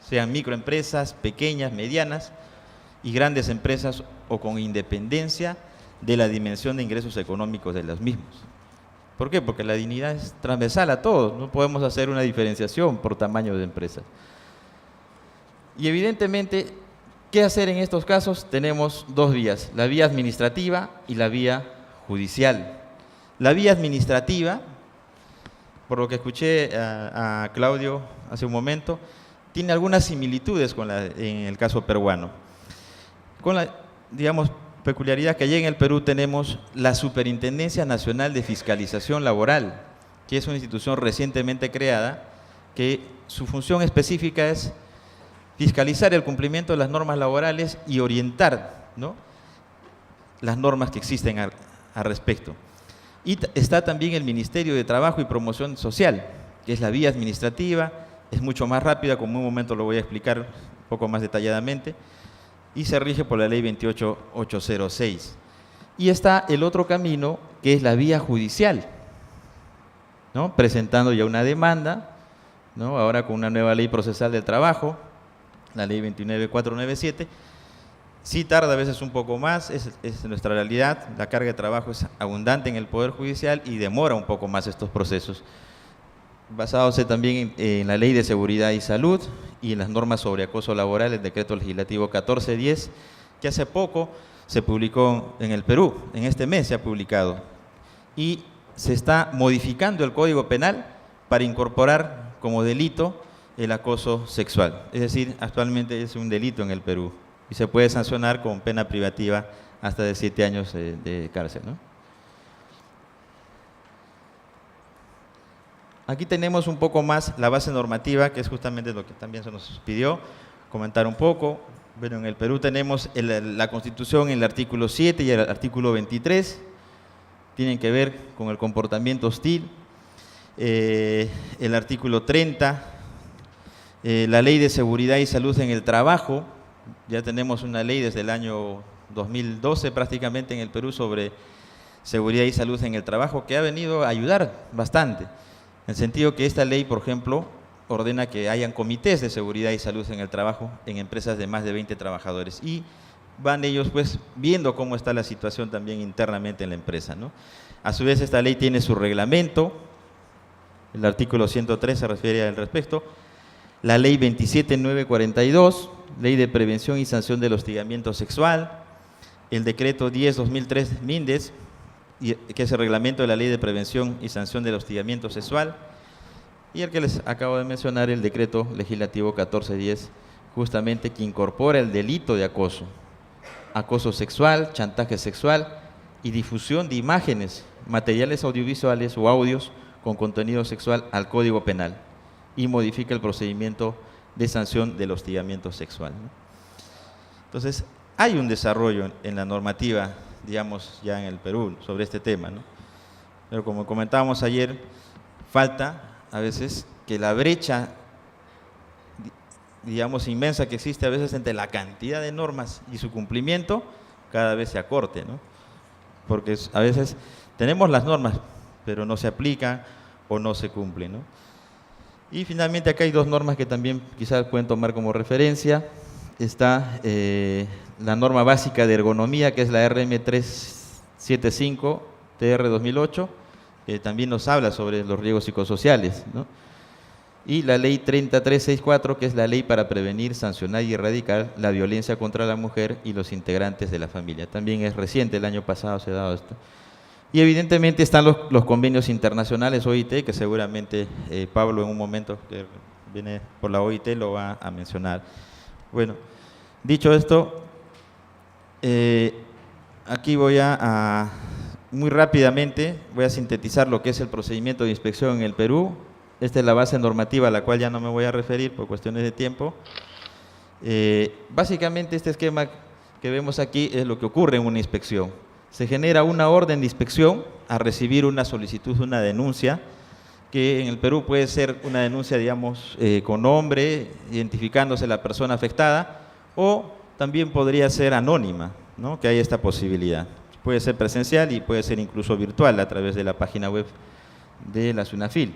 sean microempresas, pequeñas, medianas y grandes empresas, o con independencia de la dimensión de ingresos económicos de los mismos. ¿Por qué? Porque la dignidad es transversal a todos, no podemos hacer una diferenciación por tamaño de empresa. Y evidentemente, ¿qué hacer en estos casos? Tenemos dos vías, la vía administrativa y la vía judicial. La vía administrativa, por lo que escuché a Claudio hace un momento, tiene algunas similitudes en el caso peruano. Con la, digamos, peculiaridad que allí en el Perú tenemos la Superintendencia Nacional de Fiscalización Laboral, que es una institución recientemente creada, que su función específica es fiscalizar el cumplimiento de las normas laborales y orientar, ¿no?, las normas que existen al respecto. Y está también el Ministerio de Trabajo y Promoción Social, que es la vía administrativa, es mucho más rápida, como en un momento lo voy a explicar un poco más detalladamente, y se rige por la ley 28806. Y está el otro camino, que es la vía judicial, ¿no?, presentando ya una demanda, ¿no?, ahora con una nueva ley procesal del trabajo, la ley 29497, sí tarda a veces un poco más, es nuestra realidad, la carga de trabajo es abundante en el Poder Judicial y demora un poco más estos procesos, basándose también en la Ley de Seguridad y Salud y en las normas sobre acoso laboral, el Decreto Legislativo 1410, que hace poco se publicó en el Perú, en este mes se ha publicado, y se está modificando el Código Penal para incorporar como delito el acoso sexual. Es decir, actualmente es un delito en el Perú y se puede sancionar con pena privativa hasta de 7 años de cárcel, ¿no? Aquí tenemos un poco más la base normativa, que es justamente lo que también se nos pidió comentar un poco. Bueno, en el Perú tenemos la Constitución en el artículo 7 y el artículo 23, tienen que ver con el comportamiento hostil. El artículo 30, la Ley de Seguridad y Salud en el Trabajo, ya tenemos una ley desde el año 2012 prácticamente en el Perú sobre seguridad y salud en el trabajo, que ha venido a ayudar bastante. En el sentido que esta ley, por ejemplo, ordena que hayan comités de seguridad y salud en el trabajo en empresas de más de 20 trabajadores y van ellos pues viendo cómo está la situación también internamente en la empresa, ¿no? A su vez esta ley tiene su reglamento, el artículo 103 se refiere al respecto, la ley 27942, ley de prevención y sanción del hostigamiento sexual, el decreto 10-2003 Mindes, que es el reglamento de la ley de prevención y sanción del hostigamiento sexual, y el que les acabo de mencionar, el decreto legislativo 1410, justamente que incorpora el delito de acoso, acoso sexual, chantaje sexual y difusión de imágenes, materiales audiovisuales o audios con contenido sexual al Código Penal y modifica el procedimiento de sanción del hostigamiento sexual, ¿no? Entonces, hay un desarrollo en la normativa, digamos, ya en el Perú sobre este tema, ¿no? Pero como comentábamos ayer, falta a veces que la brecha, digamos, inmensa que existe a veces entre la cantidad de normas y su cumplimiento, cada vez se acorte, ¿no? Porque a veces tenemos las normas, pero no se aplican o no se cumplen, ¿no? Y finalmente acá hay dos normas que también quizás pueden tomar como referencia. Está la norma básica de ergonomía, que es la RM375-TR 2008, que también nos habla sobre los riesgos psicosociales, ¿no? Y la ley 3364, que es la ley para prevenir, sancionar y erradicar la violencia contra la mujer y los integrantes de la familia. También es reciente, el año pasado se ha dado esto. Y evidentemente están los convenios internacionales OIT, que seguramente Pablo en un momento que viene por la OIT lo va a mencionar. Bueno, dicho esto, aquí voy muy rápidamente, voy a sintetizar lo que es el procedimiento de inspección en el Perú. Esta es la base normativa a la cual ya no me voy a referir por cuestiones de tiempo. Básicamente este esquema que vemos aquí es lo que ocurre en una inspección. Se genera una orden de inspección a recibir una solicitud, una denuncia, que en el Perú puede ser una denuncia, digamos, con nombre, identificándose la persona afectada, o también podría ser anónima, ¿no? Que hay esta posibilidad. Puede ser presencial y puede ser incluso virtual a través de la página web de la SUNAFIL.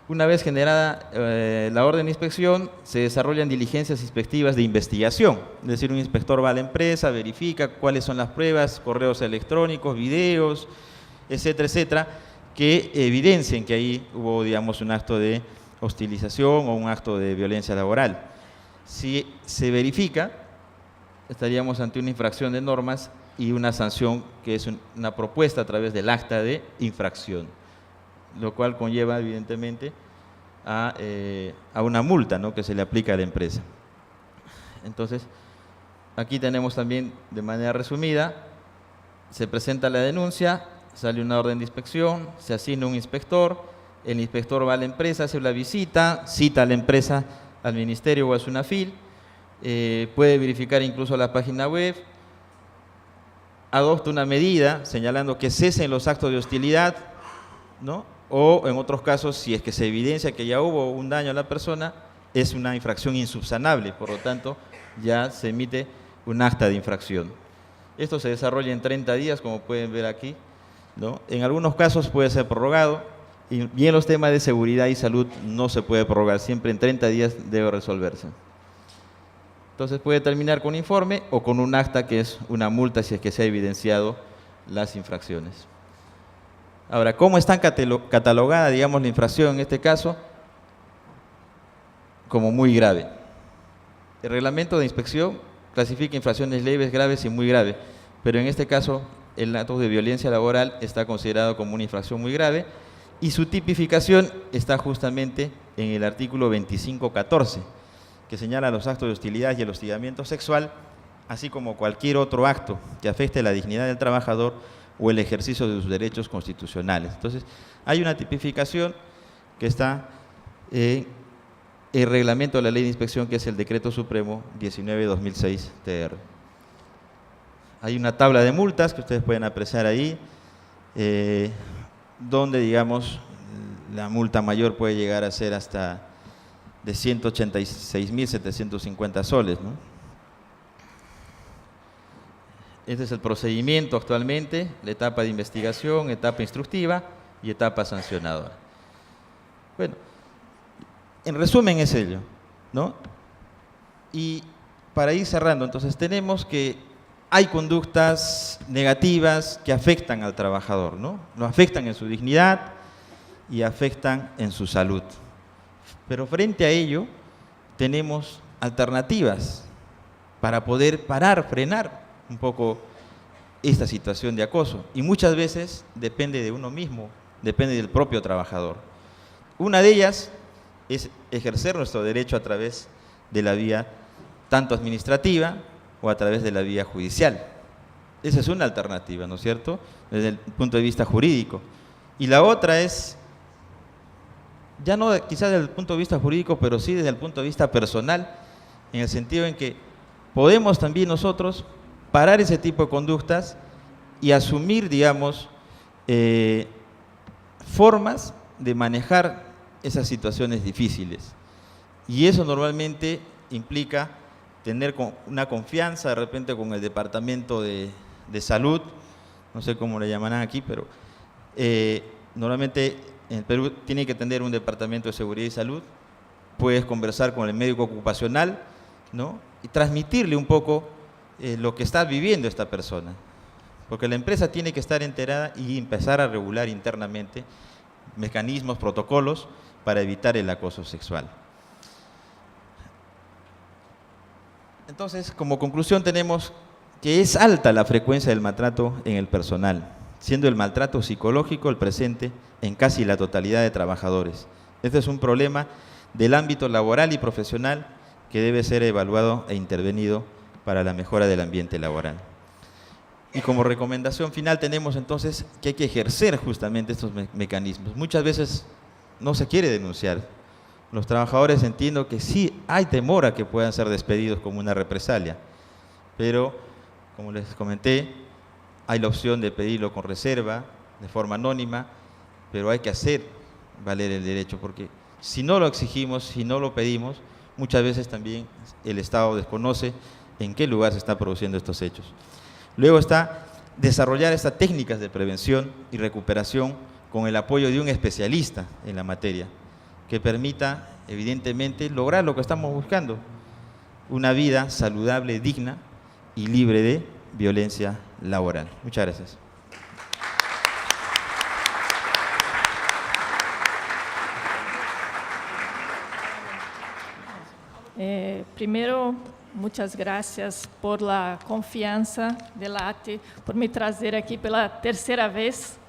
Una vez generada la orden de inspección, se desarrollan diligencias inspectivas de investigación, es decir, un inspector va a la empresa, verifica cuáles son las pruebas, correos electrónicos, videos, etcétera, etcétera, que evidencien que ahí hubo, digamos, un acto de hostilización o un acto de violencia laboral. Si se verifica, estaríamos ante una infracción de normas y una sanción que es una propuesta a través del acta de infracción, lo cual conlleva evidentemente a una multa, ¿no?, que se le aplica a la empresa. Entonces, aquí tenemos también de manera resumida, se presenta la denuncia, sale una orden de inspección, se asigna un inspector, el inspector va a la empresa, hace la visita, cita a la empresa, al ministerio o a SUNAFIL, puede verificar incluso la página web, adopta una medida señalando que cesen los actos de hostilidad, ¿no?, o en otros casos, si es que se evidencia que ya hubo un daño a la persona, es una infracción insubsanable, por lo tanto, ya se emite un acta de infracción. Esto se desarrolla en 30 días, como pueden ver aquí, ¿no? En algunos casos puede ser prorrogado, y en los temas de seguridad y salud no se puede prorrogar, siempre en 30 días debe resolverse. Entonces puede terminar con un informe o con un acta, que es una multa si es que se ha evidenciado las infracciones. Ahora, ¿cómo está catalogada, digamos, la infracción en este caso? Como muy grave. El reglamento de inspección clasifica infracciones leves, graves y muy graves, pero en este caso el acto de violencia laboral está considerado como una infracción muy grave y su tipificación está justamente en el artículo 2514, que señala los actos de hostilidad y el hostigamiento sexual, así como cualquier otro acto que afecte la dignidad del trabajador o el ejercicio de sus derechos constitucionales. Entonces, hay una tipificación que está en el reglamento de la ley de inspección, que es el Decreto Supremo 19-2006 TR. Hay una tabla de multas que ustedes pueden apreciar ahí, donde, digamos, la multa mayor puede llegar a ser hasta de 186.750 soles, ¿no? Este es el procedimiento actualmente, la etapa de investigación, etapa instructiva y etapa sancionadora. Bueno, en resumen es ello, ¿no? Y para ir cerrando, entonces tenemos que hay conductas negativas que afectan al trabajador, ¿no? Lo afectan en su dignidad y afectan en su salud. Pero frente a ello tenemos alternativas para poder parar, frenar un poco esta situación de acoso. Y muchas veces depende de uno mismo, depende del propio trabajador. Una de ellas es ejercer nuestro derecho a través de la vía tanto administrativa o a través de la vía judicial. Esa es una alternativa, ¿no es cierto?, desde el punto de vista jurídico. Y la otra es, ya no quizás desde el punto de vista jurídico, pero sí desde el punto de vista personal, en el sentido en que podemos también nosotros parar ese tipo de conductas y asumir, digamos, formas de manejar esas situaciones difíciles. Y eso normalmente implica tener una confianza de repente con el departamento de salud, no sé cómo le llamarán aquí, pero normalmente en el Perú tiene que tener un departamento de seguridad y salud, puedes conversar con el médico ocupacional, ¿no?, y transmitirle un poco lo que está viviendo esta persona, porque la empresa tiene que estar enterada y empezar a regular internamente mecanismos, protocolos para evitar el acoso sexual. Entonces, como conclusión tenemos que es alta la frecuencia del maltrato en el personal, siendo el maltrato psicológico el presente en casi la totalidad de trabajadores. Este es un problema del ámbito laboral y profesional que debe ser evaluado e intervenido para la mejora del ambiente laboral. Y como recomendación final tenemos entonces que hay que ejercer justamente estos mecanismos. Muchas veces no se quiere denunciar. Los trabajadores entiendo que sí hay temor a que puedan ser despedidos como una represalia, pero como les comenté, hay la opción de pedirlo con reserva, de forma anónima, pero hay que hacer valer el derecho, porque si no lo exigimos, si no lo pedimos, muchas veces también el Estado desconoce en qué lugar se están produciendo estos hechos. Luego está desarrollar estas técnicas de prevención y recuperación con el apoyo de un especialista en la materia, que permita, evidentemente, lograr lo que estamos buscando, una vida saludable, digna y libre de violencia laboral. Muchas gracias. Primero, muchas gracias por la confianza del ATE, por me trazer aqui pela terceira vez.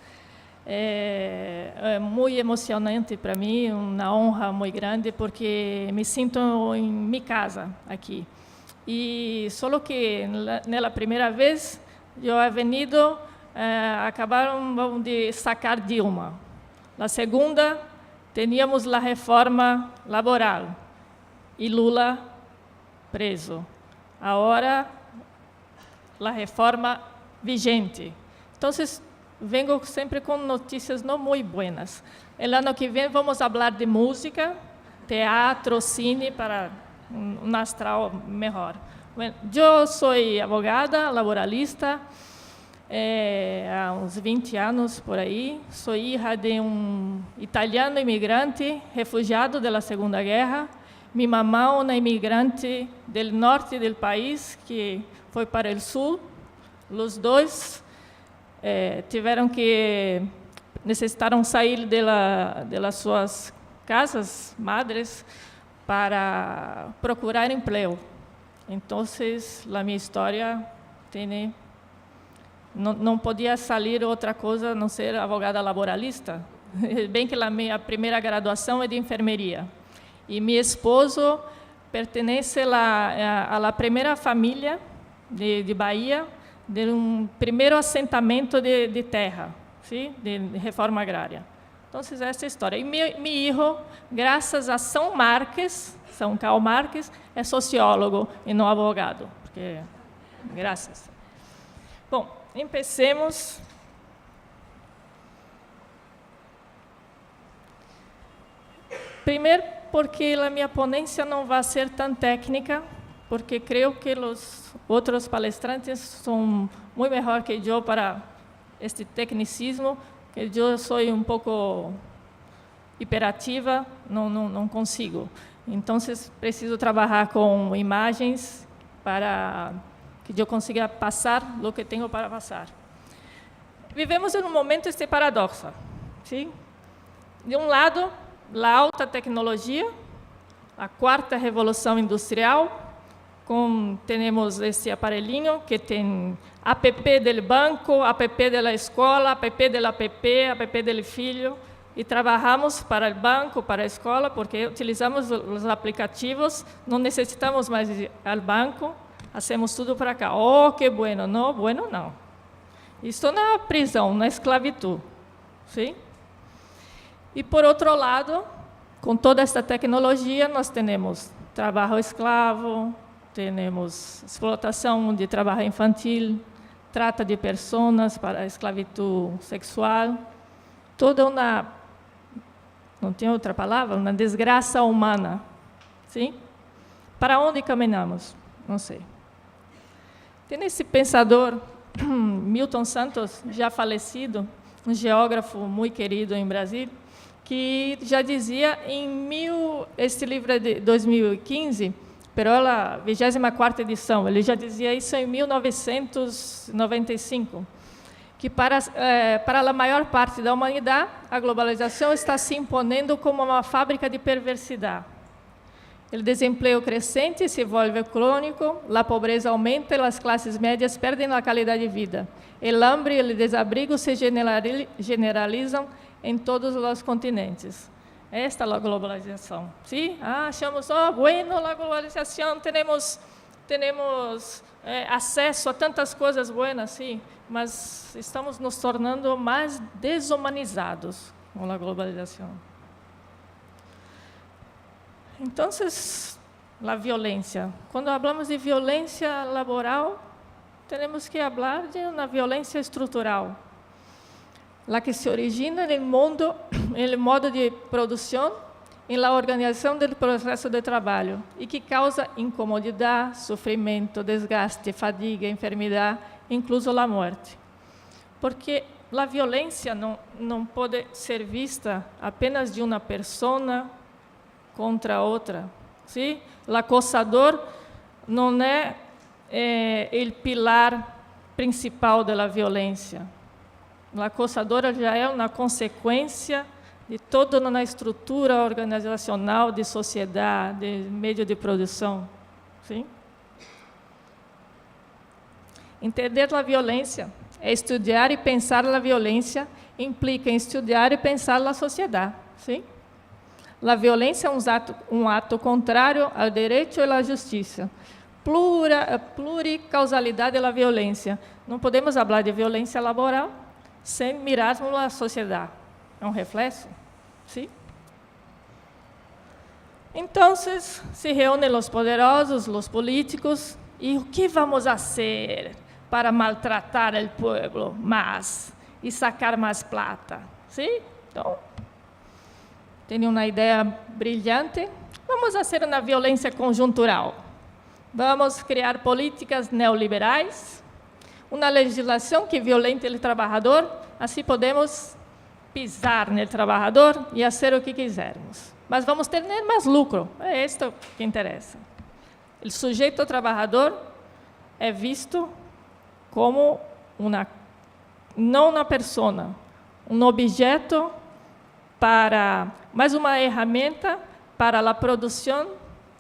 É muito emocionante para mim, uma honra muito grande, porque me sinto em minha casa aqui. E só que na primeira vez eu he venido, acabaram de sacar Dilma. Na segunda, teníamos a reforma laboral e Lula preso. Agora, a reforma vigente. Então, vengo sempre com notícias não muito buenas. El ano que vem vamos falar de música, teatro, cine, para um astral melhor. Eu sou advogada, laboralista, há uns 20 anos por aí. Sou hija de italiano imigrante, refugiado da Segunda Guerra. Minha mamá, uma imigrante do norte do país, que foi para o sul. Os dois necessitaram sair de suas casas madres para procurar emprego. Então, a minha história não podia sair outra coisa a não ser advogada laboralista. Bem que a minha primeira graduação é de enfermeria. E meu esposo pertence à primeira família de Bahia, de primeiro assentamento de terra, ¿sí?, de reforma agrária. Então, essa é a história. E meu filho, graças a São Karl Marx, é sociólogo e não advogado. Porque, graças. Bom, empecemos. Primeiro, porque a minha ponência não vai ser tão técnica, porque creio que os outros palestrantes são muito melhor que eu para este tecnicismo, que eu sou pouco hiperativa, não consigo. Então, preciso trabalhar com imagens para que eu consiga passar o que tenho para passar. Vivemos em um momento este paradoxo. Sim? De um lado, a alta tecnologia, a quarta revolução industrial, temos esse aparelhinho que tem app do banco, app da escola, app do app do filho, e trabalhamos para o banco, para a escola, porque utilizamos os aplicativos, não necessitamos mais ir ao banco, hacemos tudo para cá. Oh, que bueno! Não, bueno não. Estou na prisão, na esclavitud. Sim? E, por outro lado, com toda esta tecnologia, nós temos trabalho escravo, temos explotação de trabalho infantil, trata de pessoas para a esclavitud sexual, toda uma, não tem outra palavra, uma desgraça humana. Sim? Para onde caminhamos? Não sei. Tem esse pensador, Milton Santos, já falecido, um geógrafo muito querido em Brasil, que já dizia este livro é de 2015, pela 24ª edição, ele já dizia isso em 1995, que para a maior parte da humanidade, a globalização está se imponendo como uma fábrica de perversidade. O desemprego crescente se volve crônico, a pobreza aumenta e as classes médias perdem a qualidade de vida. O hambre e o desabrigo se generalizam em todos os continentes. Esta é a globalização. ¿Sí? Achamos, bueno, a globalização, temos acesso a tantas coisas buenas, sim, mas estamos nos tornando mais desumanizados com a globalização. Então, a violência. Quando falamos de violência laboral, temos que falar de uma violência estrutural, a que se origina no mundo, no modo de produção, na organização do processo de trabalho, e que causa incomodidade, sofrimento, desgaste, fadiga, enfermidade, incluso a morte. Porque a violência não pode ser vista apenas de uma pessoa contra outra. Sim? O acosador não é o pilar principal da violência. O acosador já é uma consequência de toda uma estrutura organizacional de sociedade, de meio de produção. Sim? Entender a violência é estudar e pensar a violência, implica em estudar e pensar a sociedade. Sim? A violência é um ato contrário ao direito e à justiça. Pluricausalidade da violência. Não podemos falar de violência laboral sem mirarmos a sociedade. É um reflexo? Sim? Então, se reúnem os poderosos, os políticos, e o que vamos fazer para maltratar o povo mais e sacar mais plata? Sim? Então, tenho uma ideia brilhante. Vamos fazer uma violência conjuntural. Vamos criar políticas neoliberais, uma legislação que violente o trabalhador, assim podemos pisar no trabalhador e fazer o que quisermos. Mas vamos ter mais lucro, é isto que interessa. O sujeito trabalhador é visto como não uma pessoa, um objeto mais uma ferramenta para a produção,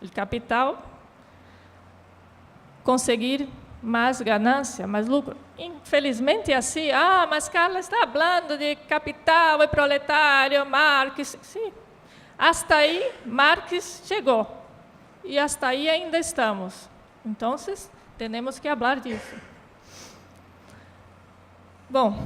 o capital, conseguir mais ganância, mais lucro. Infelizmente, é assim. Mas Carla está falando de capital e proletário, Marx. Sim, hasta aí Marx chegou. E hasta aí ainda estamos. Então, temos que falar disso. Bom,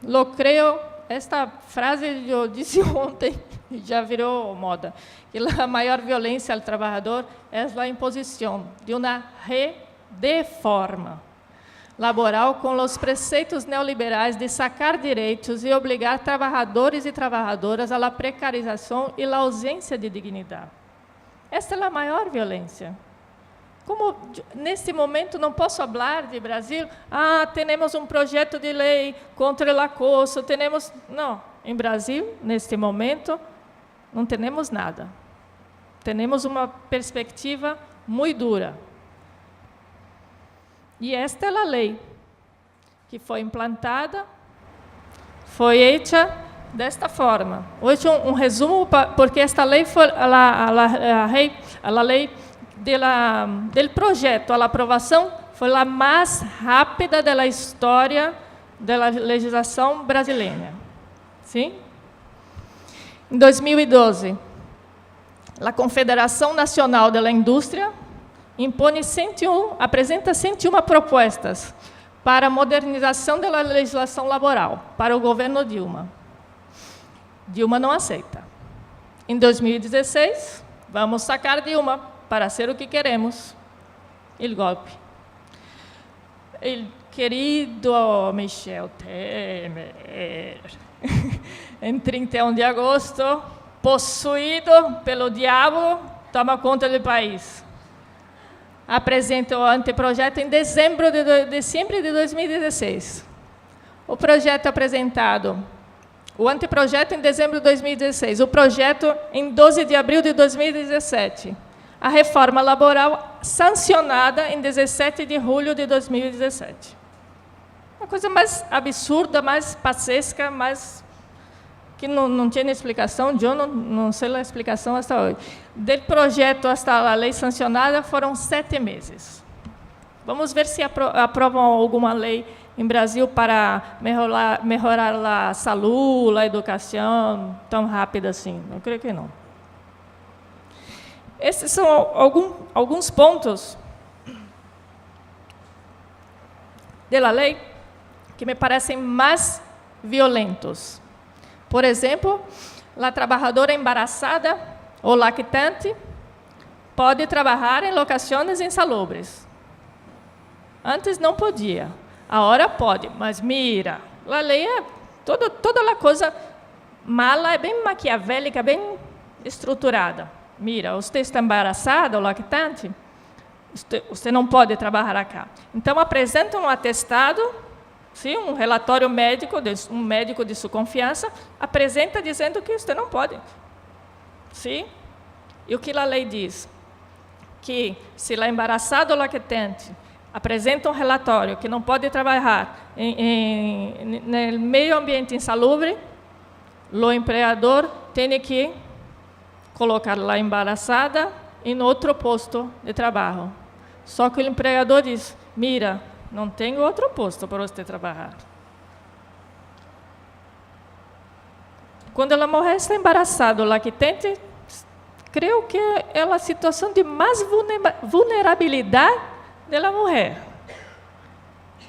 lo creo, esta frase eu disse ontem, já virou moda, que a maior violência ao trabalhador é a imposição de uma reforma laboral com os preceitos neoliberais de sacar direitos e obrigar trabalhadores e trabalhadoras à precarização e à ausência de dignidade. Esta é a maior violência. Como, neste momento, não posso falar de Brasil, temos um projeto de lei contra o acoso, Não, em Brasil, neste momento, não temos nada. Temos uma perspectiva muito dura. E esta é a lei que foi implantada, foi feita desta forma. Hoje um resumo, porque esta lei foi a lei do projeto, a aprovação foi a mais rápida da história da legislação brasileira. Sim? Em 2012, a Confederação Nacional da Indústria apresenta 101 propostas para a modernização da legislação laboral para o governo Dilma. Dilma não aceita. Em 2016, vamos sacar Dilma para ser o que queremos. O golpe. Querido Michel Temer, em 31 de agosto, possuído pelo diabo, toma conta do país. Apresenta o anteprojeto em dezembro de 2016. O projeto apresentado, o anteprojeto em dezembro de 2016, o projeto em 12 de abril de 2017. A reforma laboral sancionada em 17 de julho de 2017. Uma coisa mais absurda, mais pazzesca, mais que não tinha explicação, eu não sei a explicação até hoje. Do projeto até a lei sancionada foram 7 meses. Vamos ver se aprovam alguma lei em Brasil para melhorar a saúde, a educação, tão rápido assim. Não creio que não. Esses são alguns pontos da lei que me parecem mais violentos. Por exemplo, a trabalhadora embaraçada ou lactante pode trabalhar em locações insalubres. Antes não podia, agora pode, mas mira, a lei é toda a coisa mala, é bem maquiavélica, bem estruturada. Mira, você está embaraçada ou lactante, você não pode trabalhar aqui. Então, apresenta um atestado, sim, um relatório médico, um médico de sua confiança, apresenta dizendo que você não pode. Sim? E o que a lei diz? Que se a embaraçada ou lactante apresenta um relatório que não pode trabalhar no meio ambiente insalubre, o empregador tem que colocar a embaraçada em outro posto de trabalho. Só que o empregador diz, mira, não tem outro posto para você trabalhar. Quando a mulher está embaraçada ou lactante, creio que é a situação de mais vulnerabilidade da mulher.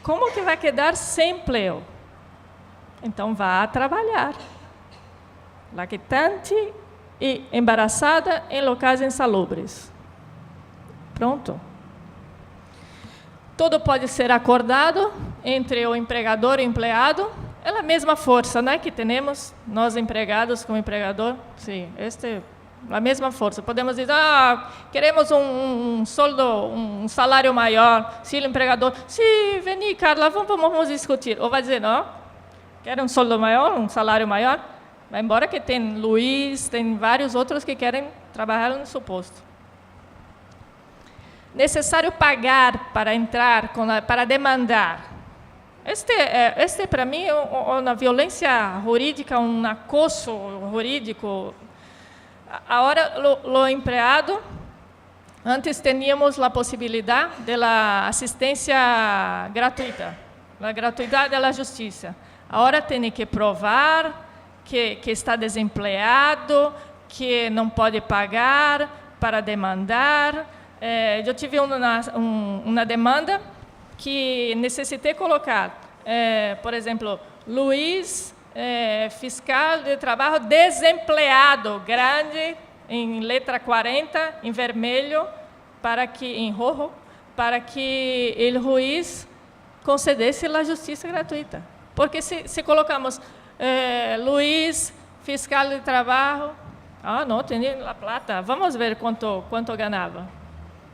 Como que vai quedar sem emprego? Então, vá trabalhar. Lactante e embaraçada em locais insalubres. Pronto. Tudo pode ser acordado entre o empregador e o empregado. É a mesma força, né, que temos nós empregados com o empregador. Sim, a mesma força. Podemos dizer, queremos um salário maior. Se o empregador, vem, Carla, vamos discutir. Ou vai dizer, não, quer um salário maior, um salário maior. Vai embora que tem Luiz, tem vários outros que querem trabalhar no seu posto. Necessário pagar para entrar, para demandar. Este para mim, é uma violência jurídica, um acoso jurídico. Agora, o empregado, antes tínhamos a possibilidade da assistência gratuita, a gratuidade da justiça. Agora tem que provar que está desempregado, que não pode pagar para demandar. Eu tive uma demanda que necessitei colocar, por exemplo, Luiz, fiscal de trabalho desempregado, grande, em letra 40, em vermelho, em rojo, para que o juiz concedesse a justiça gratuita. Porque se colocamos Luiz, fiscal de trabalho, não, tinha a plata, vamos ver quanto ganhava.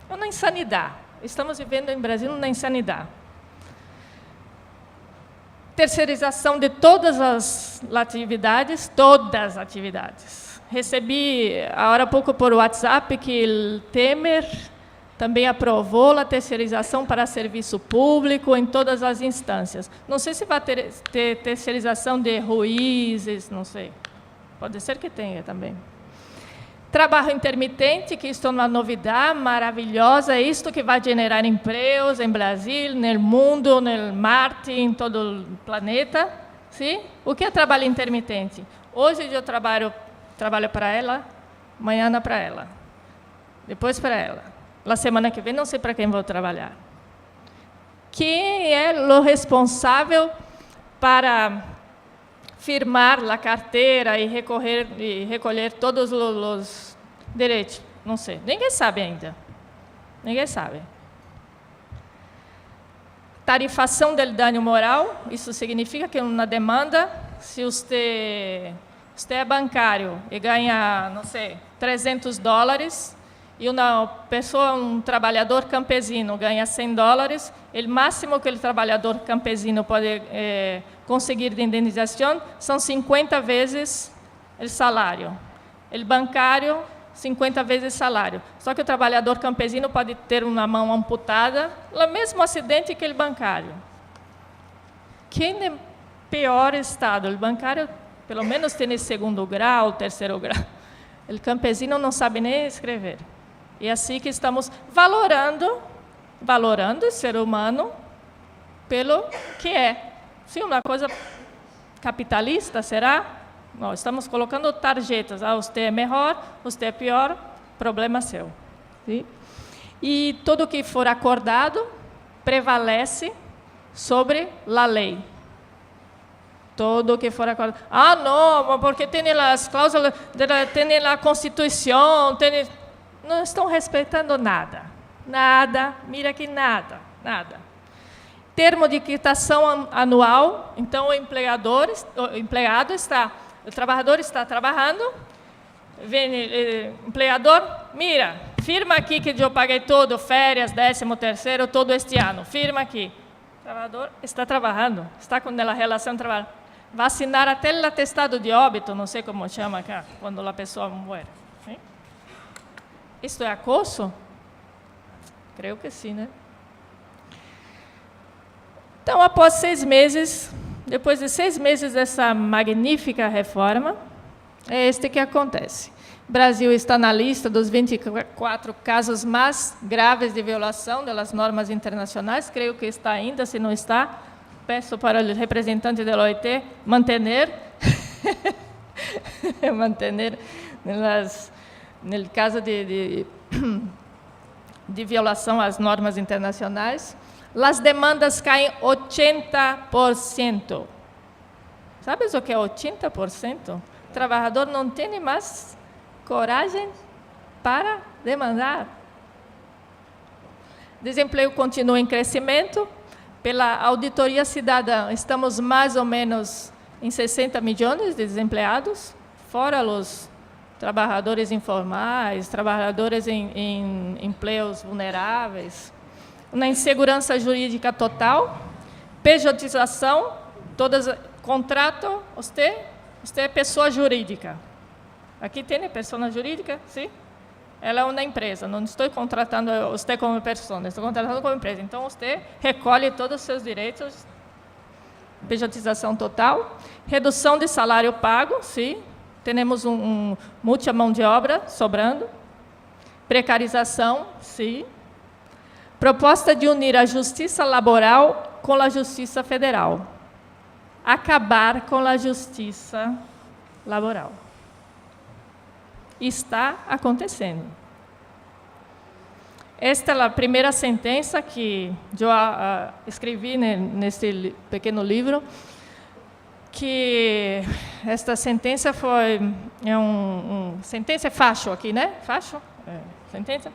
É uma insanidade. Estamos vivendo em Brasil uma insanidade. Terceirização de todas as atividades, recebi agora há pouco por WhatsApp que o Temer também aprovou a terceirização para serviço público em todas as instâncias. Não sei se vai ter terceirização de juízes, não sei. Pode ser que tenha também. Trabalho intermitente, que isto é uma novidade maravilhosa, é isto que vai gerar empregos em Brasil, no mundo, no Marte, em todo o planeta. Sim? O que é trabalho intermitente? Hoje eu trabalho para ela, amanhã para ela, depois para ela. Na semana que vem não sei para quem vou trabalhar. Quem é o responsável para firmar a carteira e recolher todos os direitos? Não sei. Ninguém sabe ainda. Ninguém sabe. Tarifação do dano moral. Isso significa que uma demanda, se você é bancário e ganha, não sei, $300, e uma pessoa, um trabalhador campesino, ganha $100, o máximo que o trabalhador campesino pode conseguir de indenização são 50 vezes o salário. O bancário, 50 vezes o salário. Só que o trabalhador campesino pode ter uma mão amputada, o mesmo acidente que o bancário. Quem é pior estado? O bancário, pelo menos, tem segundo grau, terceiro grau. O campesino não sabe nem escrever. E é assim que estamos valorando o ser humano pelo que é. Sim, uma coisa capitalista, será? Não, estamos colocando tarjetas. Você é melhor, você é pior, problema seu. Sim? E tudo que for acordado prevalece sobre a lei. Todo que for acordado. Não, porque tem as cláusulas, tem a Constituição, não estão respeitando nada. Nada, mira que nada. Termo de quitação anual, então o trabalhador está trabalhando, vem o empregador, mira, firma aqui que eu paguei todo, férias, 13º, todo este ano, firma aqui. O trabalhador está trabalhando, está com a relação de trabalho. Vai assinar até o atestado de óbito, não sei como chama acá, quando a pessoa morre. Sim? Isto é acoso? Creio que sim, né? Então, após 6 meses, depois de 6 meses dessa magnífica reforma, é este que acontece. O Brasil está na lista dos 24 casos mais graves de violação das normas internacionais. Creio que está ainda, se não está, peço para o representante da OIT manter no caso de violação às normas internacionais. As demandas caem 80%. Sabes o que é 80%? O trabalhador não tem mais coragem para demandar. Desemprego continua em crescimento. Pela auditoria cidadã, estamos mais ou menos em 60 milhões de desempregados, fora os trabalhadores informais, trabalhadores em empregos vulneráveis. Uma insegurança jurídica total, pejotização, contrato, você é pessoa jurídica. Aqui tem pessoa jurídica, sim? Ela é uma empresa, não estou contratando você como pessoa, estou contratando como empresa. Então, você recolhe todos os seus direitos, pejotização total, redução de salário pago, sim, temos muita mão de obra sobrando, precarização, sim, proposta de unir a justiça laboral com a justiça federal, acabar com a justiça laboral. Está acontecendo. Esta é a primeira sentença que eu escrevi nesse pequeno livro, que esta sentença foi sentença é facho aqui, né? Facho? Sentença?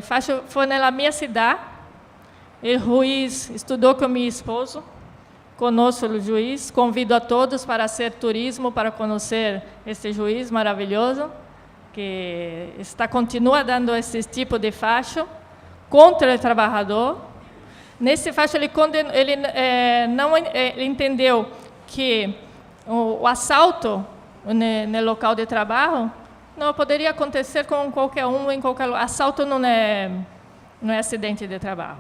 Facho foi na minha cidade. O juiz estudou com meu esposo, conosco o juiz. Convido a todos para fazer turismo, para conhecer este juiz maravilhoso, que continua dando esse tipo de facho contra o trabalhador. Nesse facho, ele não entendeu que o assalto no local de trabalho, não poderia acontecer com qualquer um em qualquer lugar. Assalto não é acidente de trabalho.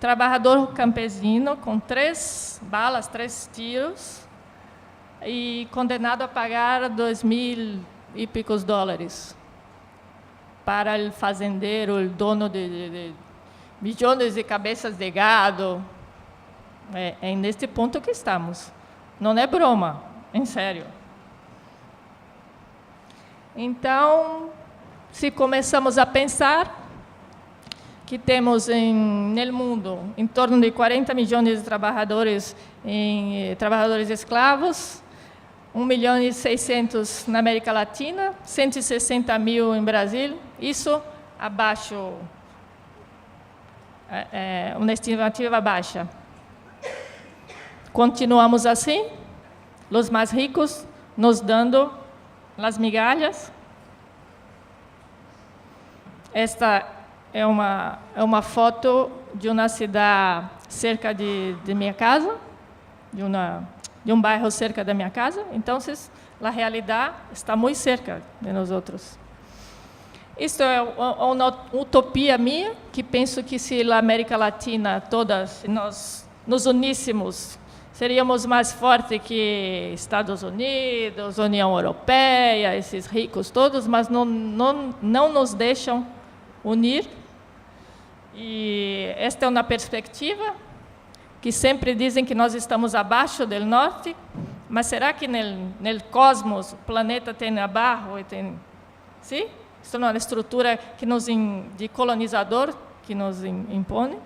Trabalhador campesino com 3 balas, 3 tiros, e condenado a pagar $2.000 e picos para o fazendeiro, o dono de milhões de cabeças de gado. É neste ponto que estamos. Não é broma, em sério. Então, se começamos a pensar que temos no mundo em torno de 40 milhões de trabalhadores escravos, 1.600.000 na América Latina, 160.000 em Brasil, isso abaixo, uma estimativa baixa. Continuamos assim, os mais ricos nos dando as migalhas. Esta é uma foto de uma cidade cerca de minha casa, de um bairro cerca da minha casa. Então, a realidade está muito cerca de nós outros. Isto é uma utopia minha, que penso que se a América Latina toda, se nós nos uníssemos, seríamos mais fortes que Estados Unidos, União Europeia, esses ricos todos, mas não nos deixam unir. E esta é uma perspectiva que sempre dizem que nós estamos abaixo do norte, mas será que no cosmos o planeta tem abaixo e tem? Sim? Isso é uma estrutura de colonizador que nos impõe.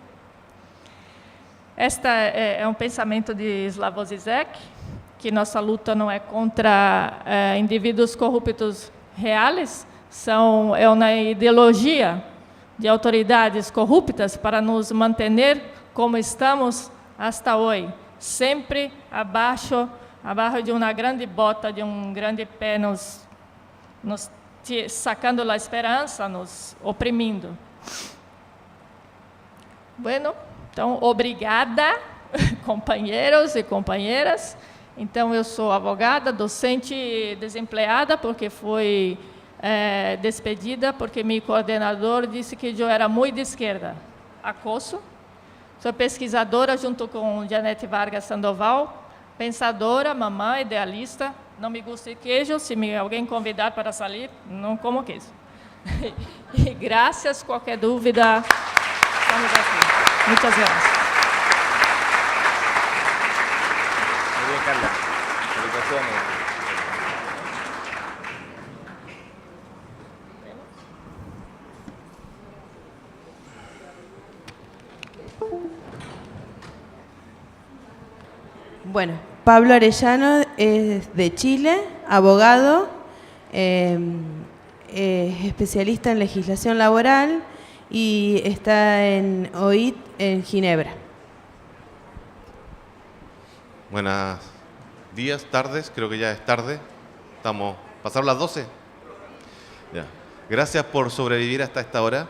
Este é um pensamento de Slavoj Žižek, que nossa luta não é contra indivíduos corruptos reais, é uma ideologia de autoridades corruptas para nos manter como estamos até hoje, sempre abaixo de uma grande bota, de um grande pé, nos sacando a esperança, nos oprimindo. Bueno, então, obrigada, companheiros e companheiras. Então, eu sou advogada, docente desempregada, porque fui despedida, porque meu coordenador disse que eu era muito de esquerda. Acoso. Sou pesquisadora junto com Janete Vargas Sandoval, pensadora, mamã, idealista. Não me gusta de queijo, se alguém convidar para sair, não como queijo. E graças, qualquer dúvida, estamos aqui. Muchas gracias. Muy bien, Carla. Felicitaciones. Bueno, Pablo Arellano es de Chile, abogado, es especialista en legislación laboral y está en OIT en Ginebra. Buenos días, tardes, creo que ya es tarde. ¿Pasaron las 12? Ya. Gracias por sobrevivir hasta esta hora.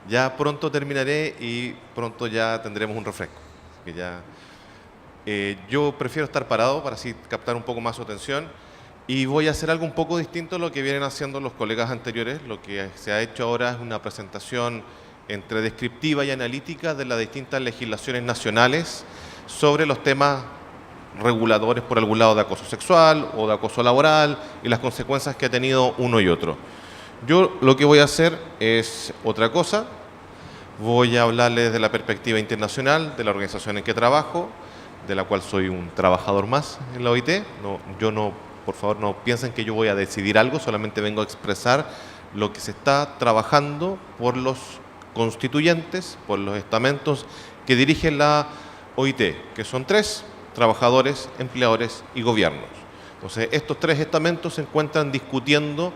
Ya pronto terminaré y pronto ya tendremos un refresco. Así que ya, yo prefiero estar parado para así captar un poco más su atención y voy a hacer algo un poco distinto a lo que vienen haciendo los colegas anteriores. Lo que se ha hecho ahora es una presentación entre descriptiva y analítica de las distintas legislaciones nacionales sobre los temas reguladores, por algún lado, de acoso sexual o de acoso laboral y las consecuencias que ha tenido uno y otro. Yo lo que voy a hacer es otra cosa. Voy a hablarles desde la perspectiva internacional de la organización en que trabajo, de la cual soy un trabajador más en la OIT. Por favor, no piensen que yo voy a decidir algo, solamente vengo a expresar lo que se está trabajando por los constituyentes, por los estamentos que dirigen la OIT, que son 3, trabajadores, empleadores y gobiernos. Entonces, estos 3 estamentos se encuentran discutiendo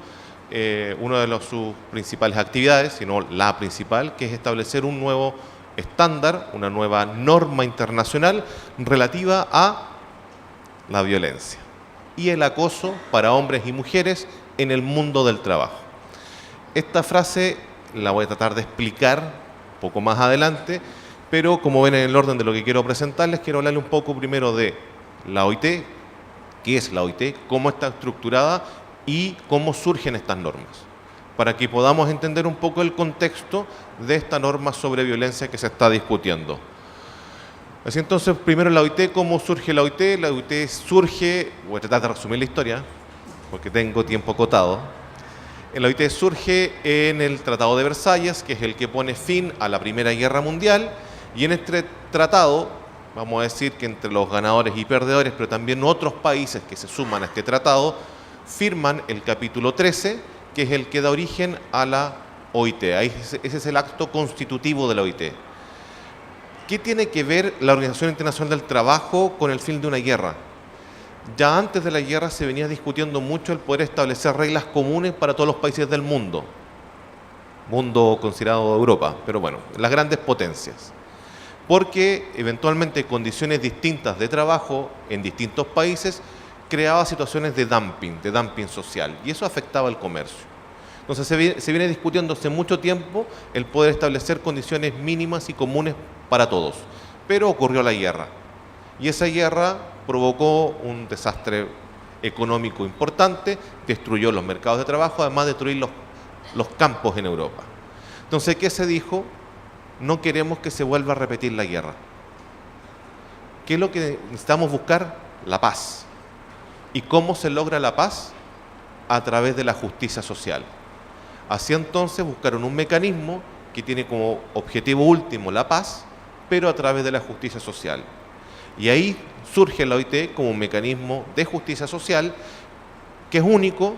una de sus principales actividades, si no la principal, que es establecer un nuevo estándar, una nueva norma internacional relativa a la violencia y el acoso para hombres y mujeres en el mundo del trabajo. Esta frase la voy a tratar de explicar un poco más adelante, pero como ven en el orden de lo que quiero presentarles, quiero hablarles un poco primero de la OIT, qué es la OIT, cómo está estructurada y cómo surgen estas normas, para que podamos entender un poco el contexto de esta norma sobre violencia que se está discutiendo. Así entonces, primero la OIT, ¿cómo surge la OIT? La OIT surge, voy a tratar de resumir la historia, porque tengo tiempo acotado. La OIT surge en el Tratado de Versalles, que es el que pone fin a la Primera Guerra Mundial, y en este tratado, vamos a decir que entre los ganadores y perdedores, pero también otros países que se suman a este tratado, firman el capítulo 13, que es el que da origen a la OIT. Ese es el acto constitutivo de la OIT. ¿Qué tiene que ver la Organización Internacional del Trabajo con el fin de una guerra? Ya antes de la guerra se venía discutiendo mucho el poder establecer reglas comunes para todos los países del mundo considerado Europa, pero bueno, las grandes potencias. Porque eventualmente condiciones distintas de trabajo en distintos países creaba situaciones de dumping social, y eso afectaba el comercio. Entonces se viene discutiendo hace mucho tiempo el poder establecer condiciones mínimas y comunes para todos, pero ocurrió la guerra, y esa guerra provocó un desastre económico importante, destruyó los mercados de trabajo, además de destruir los campos en Europa. Entonces, ¿qué se dijo? No queremos que se vuelva a repetir la guerra. ¿Qué es lo que necesitamos buscar? La paz. ¿Y cómo se logra la paz? A través de la justicia social. Así entonces buscaron un mecanismo que tiene como objetivo último la paz, pero a través de la justicia social. Y ahí surge la OIT como un mecanismo de justicia social que es único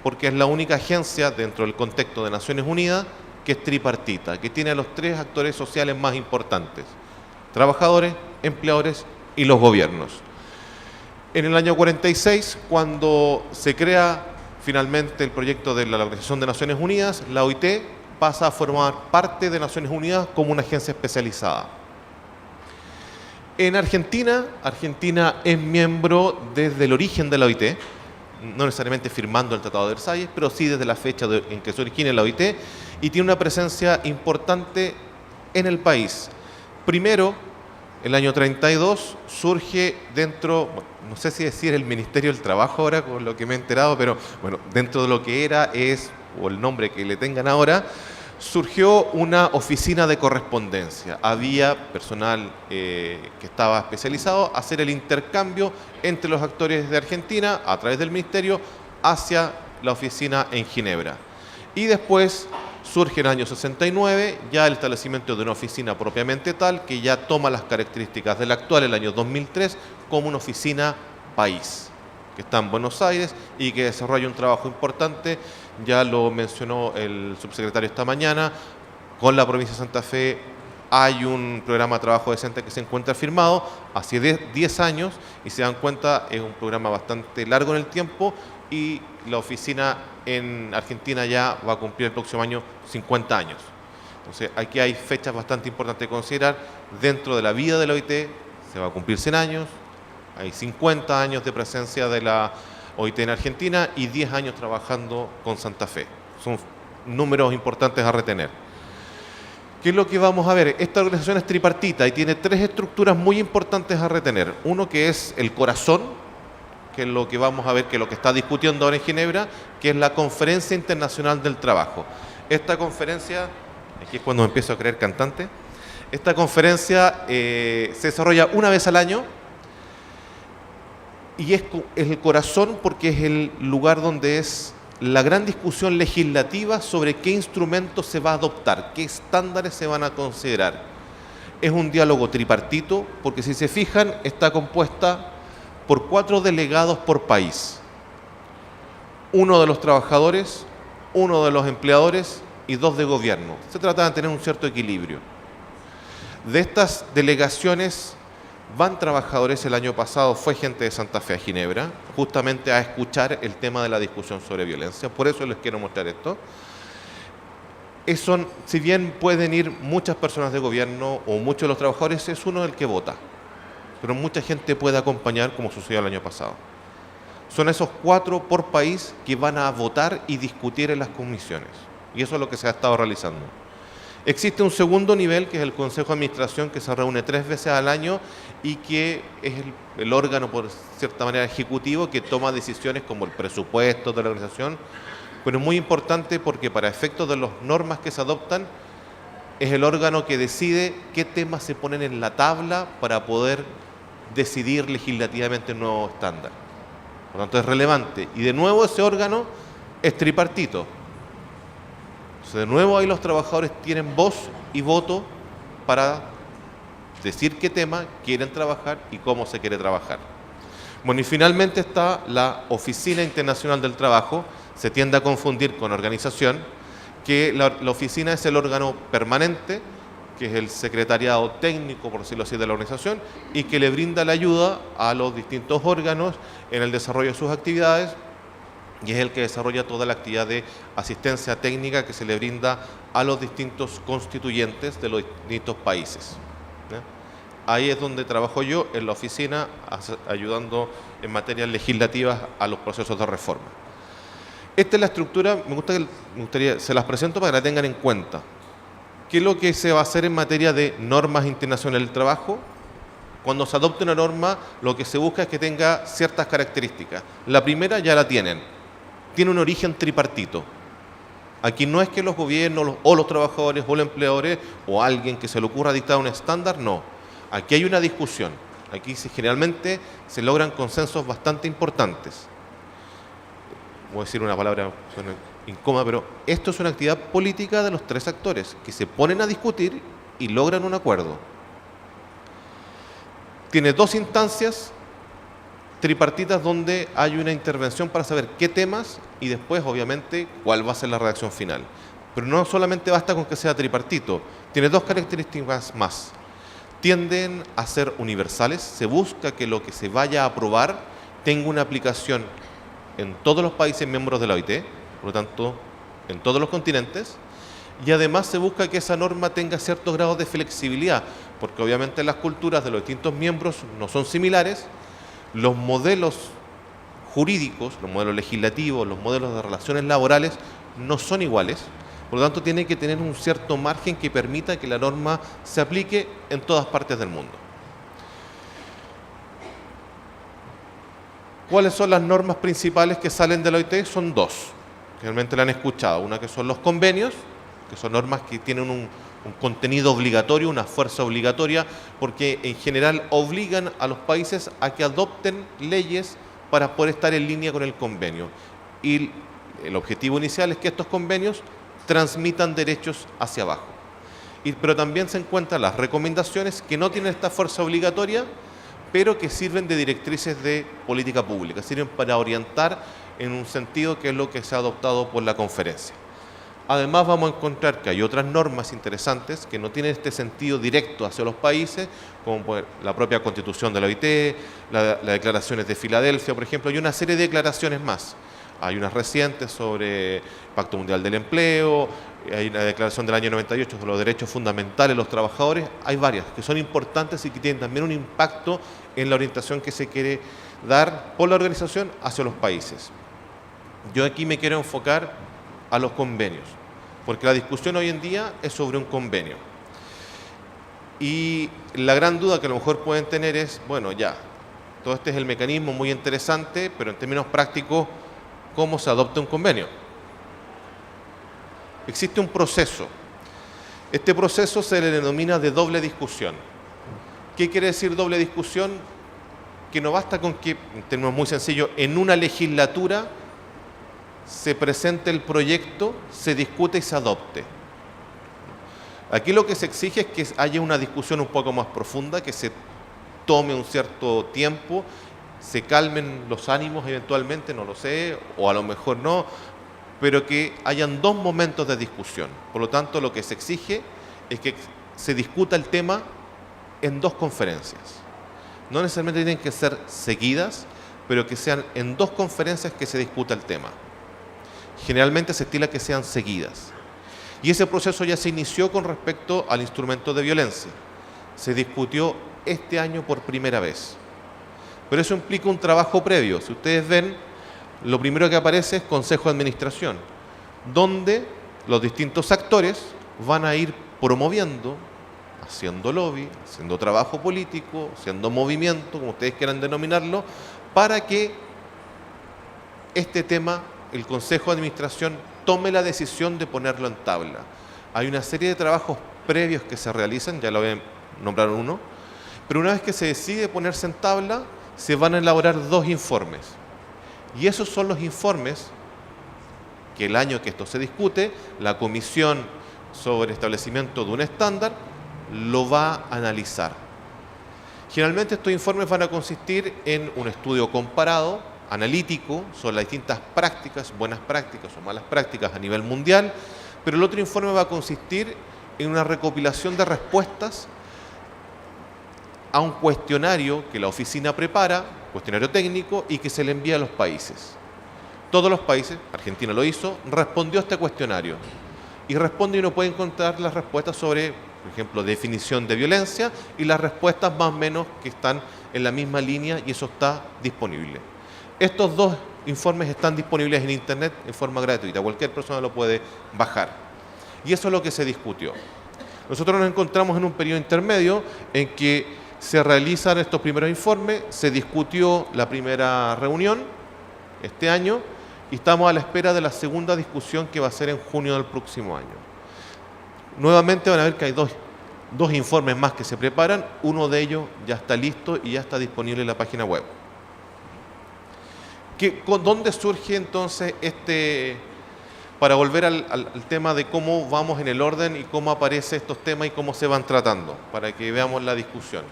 porque es la única agencia dentro del contexto de Naciones Unidas que es tripartita, que tiene a los tres actores sociales más importantes: trabajadores, empleadores y los gobiernos. En el año 46, cuando se crea finalmente el proyecto de la Organización de Naciones Unidas, la OIT pasa a formar parte de Naciones Unidas como una agencia especializada. En Argentina es miembro desde el origen de la OIT, no necesariamente firmando el Tratado de Versalles, pero sí desde la fecha en que se origina la OIT, y tiene una presencia importante en el país. Primero, el año 32 surge dentro, no sé si decir el Ministerio del Trabajo ahora, con lo que me he enterado, pero bueno, dentro de lo que era, o el nombre que le tengan ahora, surgió una oficina de correspondencia. Había personal que estaba especializado a hacer el intercambio entre los actores de Argentina a través del ministerio hacia la oficina en Ginebra. Y después surge en el año 69 ya el establecimiento de una oficina propiamente tal, que ya toma las características del actual, el año 2003, como una oficina país, que está en Buenos Aires y que desarrolla un trabajo importante. Ya lo mencionó el subsecretario esta mañana, con la provincia de Santa Fe hay un programa de trabajo decente que se encuentra firmado hace 10 años, y se dan cuenta, es un programa bastante largo en el tiempo, y la oficina en Argentina ya va a cumplir el próximo año 50 años. Entonces aquí hay fechas bastante importantes de considerar. Dentro de la vida de la OIT se va a cumplir 100 años, hay 50 años de presencia de la OIT en Argentina y 10 años trabajando con Santa Fe. Son números importantes a retener. ¿Qué es lo que vamos a ver? Esta organización es tripartita y tiene tres estructuras muy importantes a retener. Uno que es el corazón, que es lo que vamos a ver, que es lo que está discutiendo ahora en Ginebra, que es la Conferencia Internacional del Trabajo. Esta conferencia, aquí es cuando me empiezo a creer cantante, esta conferencia se desarrolla una vez al año, y es el corazón porque es el lugar donde es la gran discusión legislativa sobre qué instrumentos se va a adoptar, qué estándares se van a considerar. Es un diálogo tripartito porque, si se fijan, está compuesta por 4 delegados por país. Uno de los trabajadores, uno de los empleadores y 2 de gobierno. Se trata de tener un cierto equilibrio. De estas delegaciones van trabajadores. El año pasado fue gente de Santa Fe a Ginebra, justamente a escuchar el tema de la discusión sobre violencia. Por eso les quiero mostrar esto. Si bien pueden ir muchas personas de gobierno o muchos de los trabajadores, es uno el que vota. Pero mucha gente puede acompañar, como sucedió el año pasado. Son esos 4 por país que van a votar y discutir en las comisiones. Y eso es lo que se ha estado realizando. Existe un segundo nivel, que es el Consejo de Administración, que se reúne 3 veces al año y que es el órgano, por cierta manera, ejecutivo, que toma decisiones como el presupuesto de la organización, pero es muy importante porque para efectos de las normas que se adoptan, es el órgano que decide qué temas se ponen en la tabla para poder decidir legislativamente un nuevo estándar. Por lo tanto, es relevante. Y de nuevo ese órgano es tripartito. Entonces, de nuevo ahí los trabajadores tienen voz y voto para decir qué tema quieren trabajar y cómo se quiere trabajar. Bueno, y finalmente está la Oficina Internacional del Trabajo. Se tiende a confundir con organización, que la oficina es el órgano permanente, que es el secretariado técnico, por decirlo así, de la organización, y que le brinda la ayuda a los distintos órganos en el desarrollo de sus actividades, y es el que desarrolla toda la actividad de asistencia técnica que se le brinda a los distintos constituyentes de los distintos países. Ahí es donde trabajo yo, en la oficina, ayudando en materias legislativas a los procesos de reforma. Esta es la estructura, me gustaría, se las presento para que la tengan en cuenta. ¿Qué es lo que se va a hacer en materia de normas internacionales del trabajo? Cuando se adopte una norma, lo que se busca es que tenga ciertas características. La primera ya la tienen. Tiene un origen tripartito. Aquí no es que los gobiernos o los trabajadores o los empleadores o alguien que se le ocurra dictar un estándar, no. Aquí hay una discusión. Aquí generalmente se logran consensos bastante importantes. Voy a decir una palabra incómoda, pero esto es una actividad política de los 3 actores que se ponen a discutir y logran un acuerdo. Tiene 2 instancias tripartitas donde hay una intervención para saber qué temas y después, obviamente, cuál va a ser la redacción final. Pero no solamente basta con que sea tripartito, tiene 2 características más. Tienden a ser universales, se busca que lo que se vaya a aprobar tenga una aplicación en todos los países miembros de la OIT, por lo tanto, en todos los continentes, y además se busca que esa norma tenga ciertos grados de flexibilidad, porque obviamente las culturas de los distintos miembros no son similares, los modelos jurídicos, los modelos legislativos, los modelos de relaciones laborales no son iguales, por lo tanto tiene que tener un cierto margen que permita que la norma se aplique en todas partes del mundo. ¿Cuáles son las normas principales que salen de la OIT? Son 2, realmente la han escuchado. Una que son los convenios, que son normas que tienen un contenido obligatorio, una fuerza obligatoria, porque en general obligan a los países a que adopten leyes para poder estar en línea con el convenio. Y el objetivo inicial es que estos convenios transmitan derechos hacia abajo. Pero también se encuentran las recomendaciones que no tienen esta fuerza obligatoria, pero que sirven de directrices de política pública, sirven para orientar en un sentido que es lo que se ha adoptado por la conferencia. Además vamos a encontrar que hay otras normas interesantes que no tienen este sentido directo hacia los países, como la propia Constitución de la OIT, las declaraciones de Filadelfia, por ejemplo, y una serie de declaraciones más. Hay unas recientes sobre el Pacto Mundial del Empleo, hay una declaración del año 98 sobre los derechos fundamentales de los trabajadores. Hay varias que son importantes y que tienen también un impacto en la orientación que se quiere dar por la organización hacia los países. Yo aquí me quiero enfocar a los convenios, porque la discusión hoy en día es sobre un convenio. Y la gran duda que a lo mejor pueden tener es, bueno, ya, todo este es el mecanismo muy interesante, pero en términos prácticos, ¿cómo se adopta un convenio? Existe un proceso. Este proceso se le denomina de doble discusión. ¿Qué quiere decir doble discusión? Que no basta con que, en términos muy sencillos, en una legislatura se presente el proyecto, se discute y se adopte. Aquí lo que se exige es que haya una discusión un poco más profunda, que se tome un cierto tiempo, se calmen los ánimos eventualmente, no lo sé, o a lo mejor no, pero que hayan 2 momentos de discusión. Por lo tanto, lo que se exige es que se discuta el tema en 2 conferencias. No necesariamente tienen que ser seguidas, pero que sean en 2 conferencias que se discuta el tema. Generalmente se estila que sean seguidas. Y ese proceso ya se inició con respecto al instrumento de violencia. Se discutió este año por primera vez. Pero eso implica un trabajo previo. Si ustedes ven, lo primero que aparece es Consejo de Administración, donde los distintos actores van a ir promoviendo, haciendo lobby, haciendo trabajo político, haciendo movimiento, como ustedes quieran denominarlo, para que este tema, el Consejo de Administración, tome la decisión de ponerlo en tabla. Hay una serie de trabajos previos que se realizan, ya lo voy a nombrar uno, pero una vez que se decide ponerse en tabla, se van a elaborar 2 informes. Y esos son los informes que el año que esto se discute, la Comisión sobre Establecimiento de un Estándar lo va a analizar. Generalmente estos informes van a consistir en un estudio comparado, analítico, sobre las distintas prácticas, buenas prácticas o malas prácticas a nivel mundial, pero el otro informe va a consistir en una recopilación de respuestas a un cuestionario que la oficina prepara, cuestionario técnico, y que se le envía a los países. Todos los países, Argentina lo hizo, respondió a este cuestionario. Y responde y uno puede encontrar las respuestas sobre, por ejemplo, definición de violencia y las respuestas más o menos que están en la misma línea, y eso está disponible. Estos 2 informes están disponibles en Internet en forma gratuita, cualquier persona lo puede bajar. Y eso es lo que se discutió. Nosotros nos encontramos en un periodo intermedio en que se realizan estos primeros informes, se discutió la primera reunión este año y estamos a la espera de la segunda discusión que va a ser en junio del próximo año. Nuevamente van a ver que hay dos informes más que se preparan, uno de ellos ya está listo y ya está disponible en la página web. ¿Dónde surge entonces para volver al tema de cómo vamos en el orden y cómo aparecen estos temas y cómo se van tratando, para que veamos la discusión?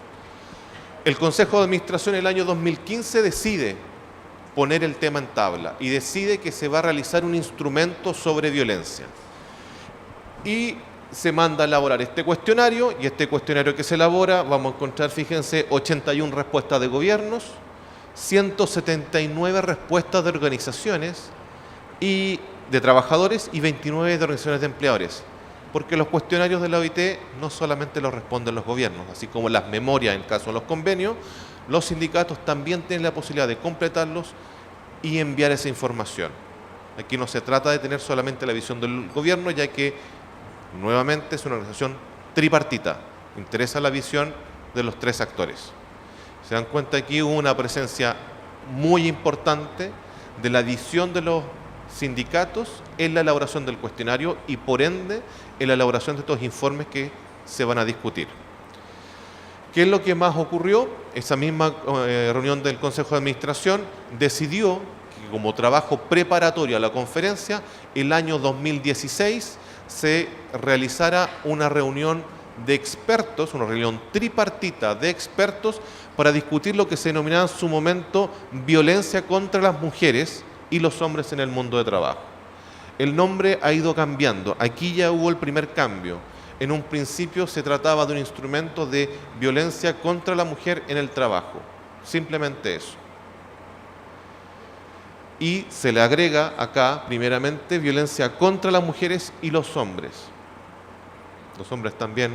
El Consejo de Administración en el año 2015 decide poner el tema en tabla y decide que se va a realizar un instrumento sobre violencia. Y se manda a elaborar este cuestionario, y este cuestionario que se elabora, vamos a encontrar, fíjense, 81 respuestas de gobiernos, 179 respuestas de organizaciones y de trabajadores y 29 de organizaciones de empleadores. Porque los cuestionarios de la OIT no solamente los responden los gobiernos, así como las memorias en el caso de los convenios, los sindicatos también tienen la posibilidad de completarlos y enviar esa información. Aquí no se trata de tener solamente la visión del gobierno, ya que nuevamente es una organización tripartita, interesa la visión de los 3 actores. Se dan cuenta aquí hubo una presencia muy importante de la visión de los sindicatos en la elaboración del cuestionario y por ende en la elaboración de estos informes que se van a discutir. ¿Qué es lo que más ocurrió? Esa misma reunión del Consejo de Administración decidió que como trabajo preparatorio a la conferencia, el año 2016 se realizara una reunión de expertos, una reunión tripartita de expertos para discutir lo que se denominaba en su momento violencia contra las mujeres y los hombres en el mundo de trabajo. El nombre ha ido cambiando. Aquí ya hubo el primer cambio. En un principio se trataba de un instrumento de violencia contra la mujer en el trabajo. Simplemente eso. Y se le agrega acá, primeramente, violencia contra las mujeres y los hombres. Los hombres también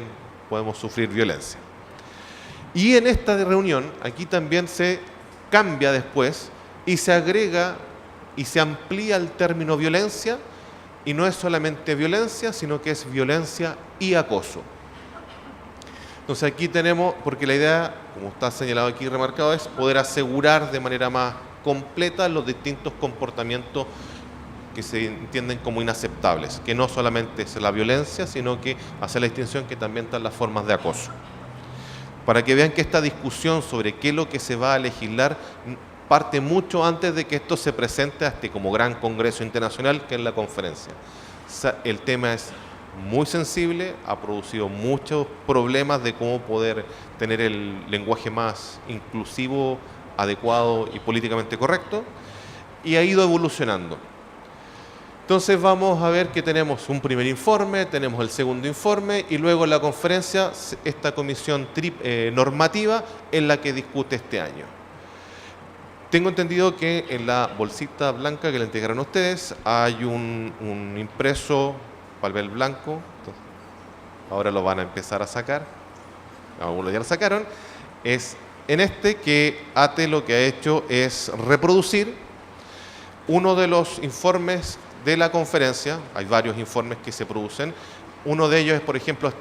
podemos sufrir violencia. Y en esta reunión, aquí también se cambia después y se agrega y se amplía el término violencia, y no es solamente violencia, sino que es violencia y acoso. Entonces aquí tenemos, porque la idea, como está señalado aquí y remarcado, es poder asegurar de manera más completa los distintos comportamientos que se entienden como inaceptables, que no solamente es la violencia, sino que hace la distinción que también están las formas de acoso. Para que vean que esta discusión sobre qué es lo que se va a legislar parte mucho antes de que esto se presente a este como gran congreso internacional que es la conferencia. El tema es muy sensible, ha producido muchos problemas de cómo poder tener el lenguaje más inclusivo, adecuado y políticamente correcto, y ha ido evolucionando. Entonces vamos a ver que tenemos un primer informe, tenemos el segundo informe y luego en la conferencia esta comisión normativa en la que discute este año. Tengo entendido que en la bolsita blanca que le entregaron a ustedes hay un impreso papel blanco, ahora lo van a empezar a sacar, algunos ya lo sacaron, es en este que ATE lo que ha hecho es reproducir uno de los informes de la conferencia, hay varios informes que se producen, Uno de ellos es, por ejemplo,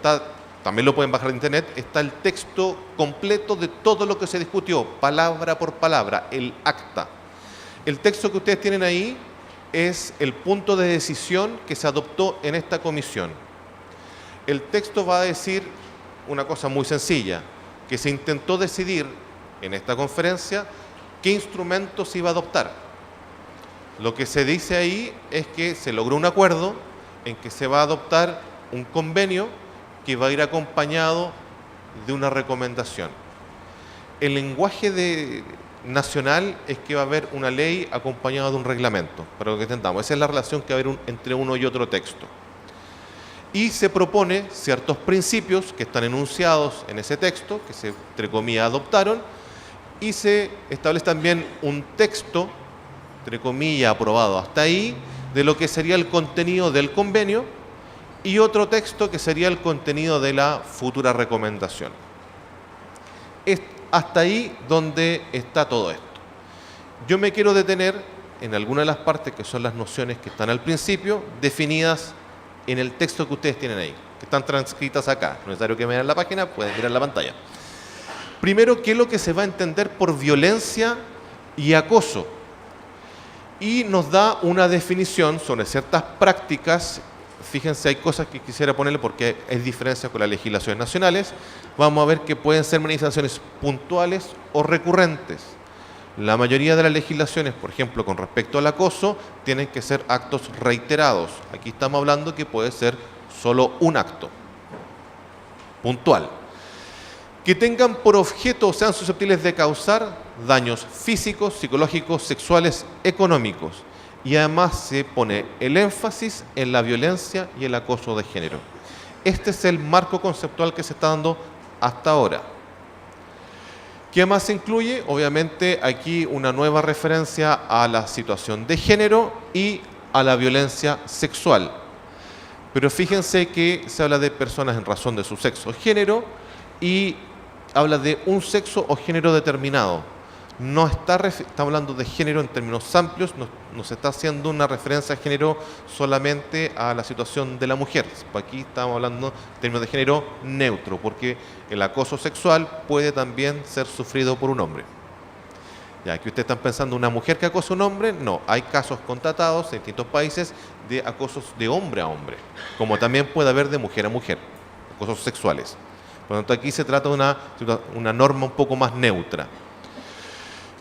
también lo pueden bajar de internet, está el texto completo de todo lo que se discutió, palabra por palabra, el acta. El texto que ustedes tienen ahí es el punto de decisión que se adoptó en esta comisión. El texto va a decir una cosa muy sencilla, que se intentó decidir en esta conferencia qué instrumento se iba a adoptar. Lo que se dice ahí es que se logró un acuerdo en que se va a adoptar un convenio que va a ir acompañado de una recomendación. El lenguaje nacional es que va a haber una ley acompañada de un reglamento, para lo que entendamos. Esa es la relación que va a haber entre uno y otro texto. Y se propone ciertos principios que están enunciados en ese texto, que se, entre comillas, adoptaron, y se establece también un texto, entre comillas, aprobado hasta ahí, de lo que sería el contenido del convenio, y otro texto que sería el contenido de la futura recomendación. Es hasta ahí donde está todo esto. Yo me quiero detener en algunas de las partes que son las nociones que están al principio, definidas en el texto que ustedes tienen ahí, que están transcritas acá. No es necesario que vean la página, pueden mirar la pantalla. Primero, ¿qué es lo que se va a entender por violencia y acoso? Y nos da una definición sobre ciertas prácticas. Fíjense, hay cosas que quisiera ponerle porque hay diferencias con las legislaciones nacionales. Vamos a ver que pueden ser manifestaciones puntuales o recurrentes. La mayoría de las legislaciones, por ejemplo, con respecto al acoso, tienen que ser actos reiterados. Aquí estamos hablando que puede ser solo un acto puntual. Que tengan por objeto o sean susceptibles de causar daños físicos, psicológicos, sexuales, económicos. Y además se pone el énfasis en la violencia y el acoso de género. Este es el marco conceptual que se está dando hasta ahora. ¿Qué más se incluye? Obviamente aquí una nueva referencia a la situación de género y a la violencia sexual. Pero fíjense que se habla de personas en razón de su sexo o género y habla de un sexo o género determinado. No está hablando de género en términos amplios, no se está haciendo una referencia a género solamente a la situación de la mujer. Aquí estamos hablando en términos de género neutro, porque el acoso sexual puede también ser sufrido por un hombre. Ya que ustedes están pensando una mujer que acosa a un hombre, no, hay casos constatados en distintos países de acosos de hombre a hombre, como también puede haber de mujer a mujer, acosos sexuales. Por lo tanto, aquí se trata de una norma un poco más neutra.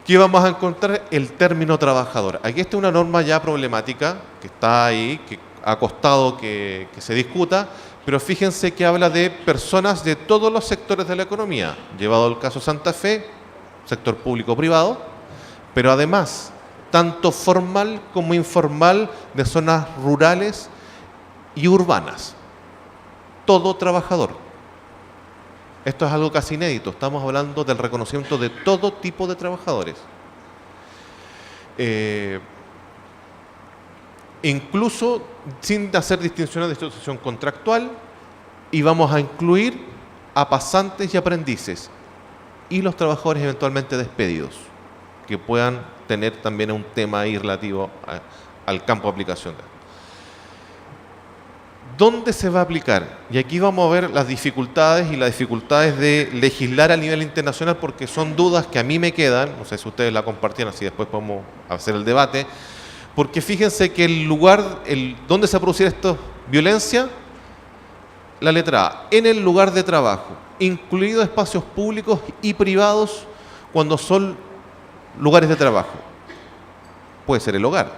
¿Qué vamos a encontrar? El término trabajador. Aquí está una norma ya problemática, que está ahí, que ha costado que se discuta, pero fíjense que habla de personas de todos los sectores de la economía, llevado al caso Santa Fe, sector público-privado, pero además, tanto formal como informal, de zonas rurales y urbanas. Todo trabajador. Esto es algo casi inédito, estamos hablando del reconocimiento de todo tipo de trabajadores. Incluso sin hacer distinciones de situación contractual, y vamos a incluir a pasantes y aprendices y los trabajadores eventualmente despedidos, que puedan tener también un tema ahí relativo al campo de aplicación. ¿Dónde se va a aplicar? Y aquí vamos a ver las dificultades de legislar a nivel internacional, porque son dudas que a mí me quedan, no sé si ustedes la compartieron, así después podemos hacer el debate, porque fíjense que ¿dónde se va a producir esta violencia? La letra A, en el lugar de trabajo, incluidos espacios públicos y privados cuando son lugares de trabajo. Puede ser el hogar.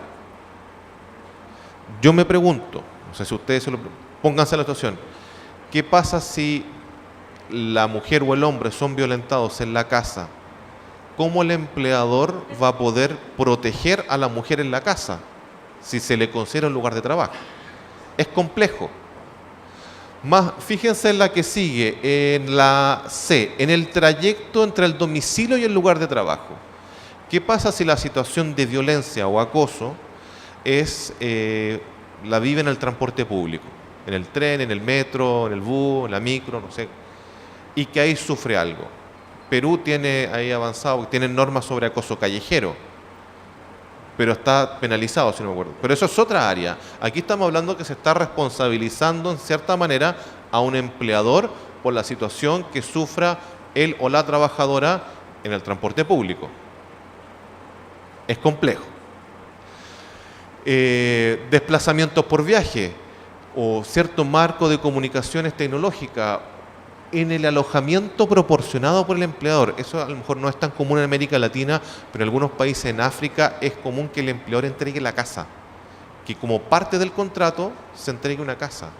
Yo me pregunto, no sé si ustedes pónganse en la situación, ¿qué pasa si la mujer o el hombre son violentados en la casa? ¿Cómo el empleador va a poder proteger a la mujer en la casa si se le considera un lugar de trabajo? Es complejo. Más, fíjense en la que sigue, en la C, en el trayecto entre el domicilio y el lugar de trabajo. ¿Qué pasa si la situación de violencia o acoso la vive en el transporte público, en el tren, en el metro, en el bus, en la micro, no sé, y que ahí sufre algo? Perú tiene ahí avanzado, tiene normas sobre acoso callejero. pero está penalizado, si no me acuerdo. Pero eso es otra área. Aquí estamos hablando que se está responsabilizando en cierta manera a un empleador por la situación que sufra él o la trabajadora en el transporte público. Es complejo. Desplazamientos por viaje o cierto marco de comunicaciones tecnológicas en el alojamiento proporcionado por el empleador. Eso a lo mejor no es tan común en América Latina, pero en algunos países en África es común que el empleador entregue la casa, que como parte del contrato se entregue una casa.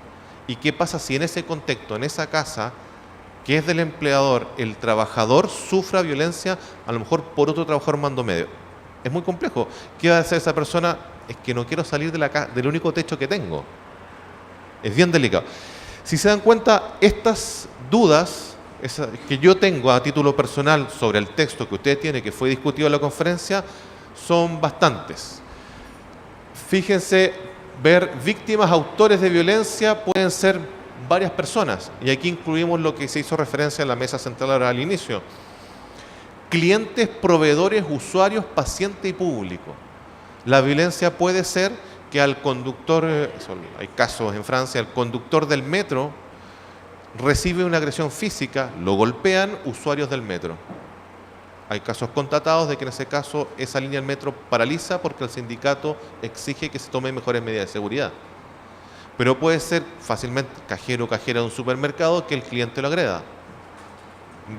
¿Y qué pasa si en ese contexto, en esa casa, que es del empleador, el trabajador sufra violencia, a lo mejor por otro trabajador mando medio? Es muy complejo. ¿Qué va a hacer esa persona? Es que no quiero salir del único techo que tengo. Es bien delicado. Si se dan cuenta, estas dudas que yo tengo a título personal sobre el texto que usted tiene, que fue discutido en la conferencia, son bastantes. Fíjense, ver víctimas, autores de violencia pueden ser varias personas. Y aquí incluimos lo que se hizo referencia en la mesa central ahora al inicio. Clientes, proveedores, usuarios, paciente y público. La violencia puede ser que al conductor, hay casos en Francia, el conductor del metro recibe una agresión física, lo golpean usuarios del metro. Hay casos constatados de que en ese caso esa línea del metro paraliza porque el sindicato exige que se tomen mejores medidas de seguridad. Pero puede ser fácilmente cajero o cajera de un supermercado que el cliente lo agreda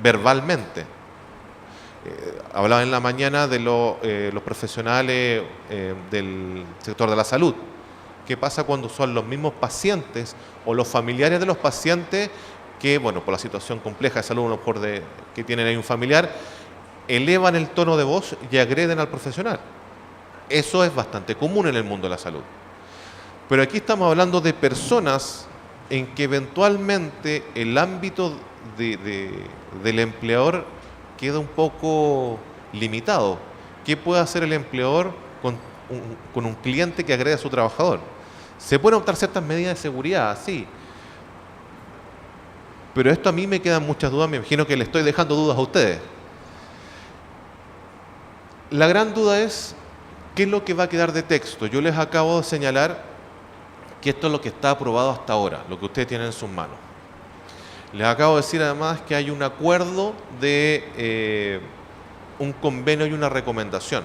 verbalmente. Hablaba en la mañana de los profesionales del sector de la salud. ¿Qué pasa cuando son los mismos pacientes o los familiares de los pacientes que, bueno, por la situación compleja de salud, a lo mejor que tienen ahí un familiar, elevan el tono de voz y agreden al profesional? Eso es bastante común en el mundo de la salud. Pero aquí estamos hablando de personas en que eventualmente el ámbito del empleador queda un poco limitado. ¿Qué puede hacer el empleador con un cliente que agrede a su trabajador? Se pueden adoptar ciertas medidas de seguridad, sí. Pero esto a mí me quedan muchas dudas, me imagino que le estoy dejando dudas a ustedes. La gran duda es, ¿qué es lo que va a quedar de texto? Yo les acabo de señalar que esto es lo que está aprobado hasta ahora, lo que ustedes tienen en sus manos. Les acabo de decir además que hay un acuerdo de un convenio y una recomendación.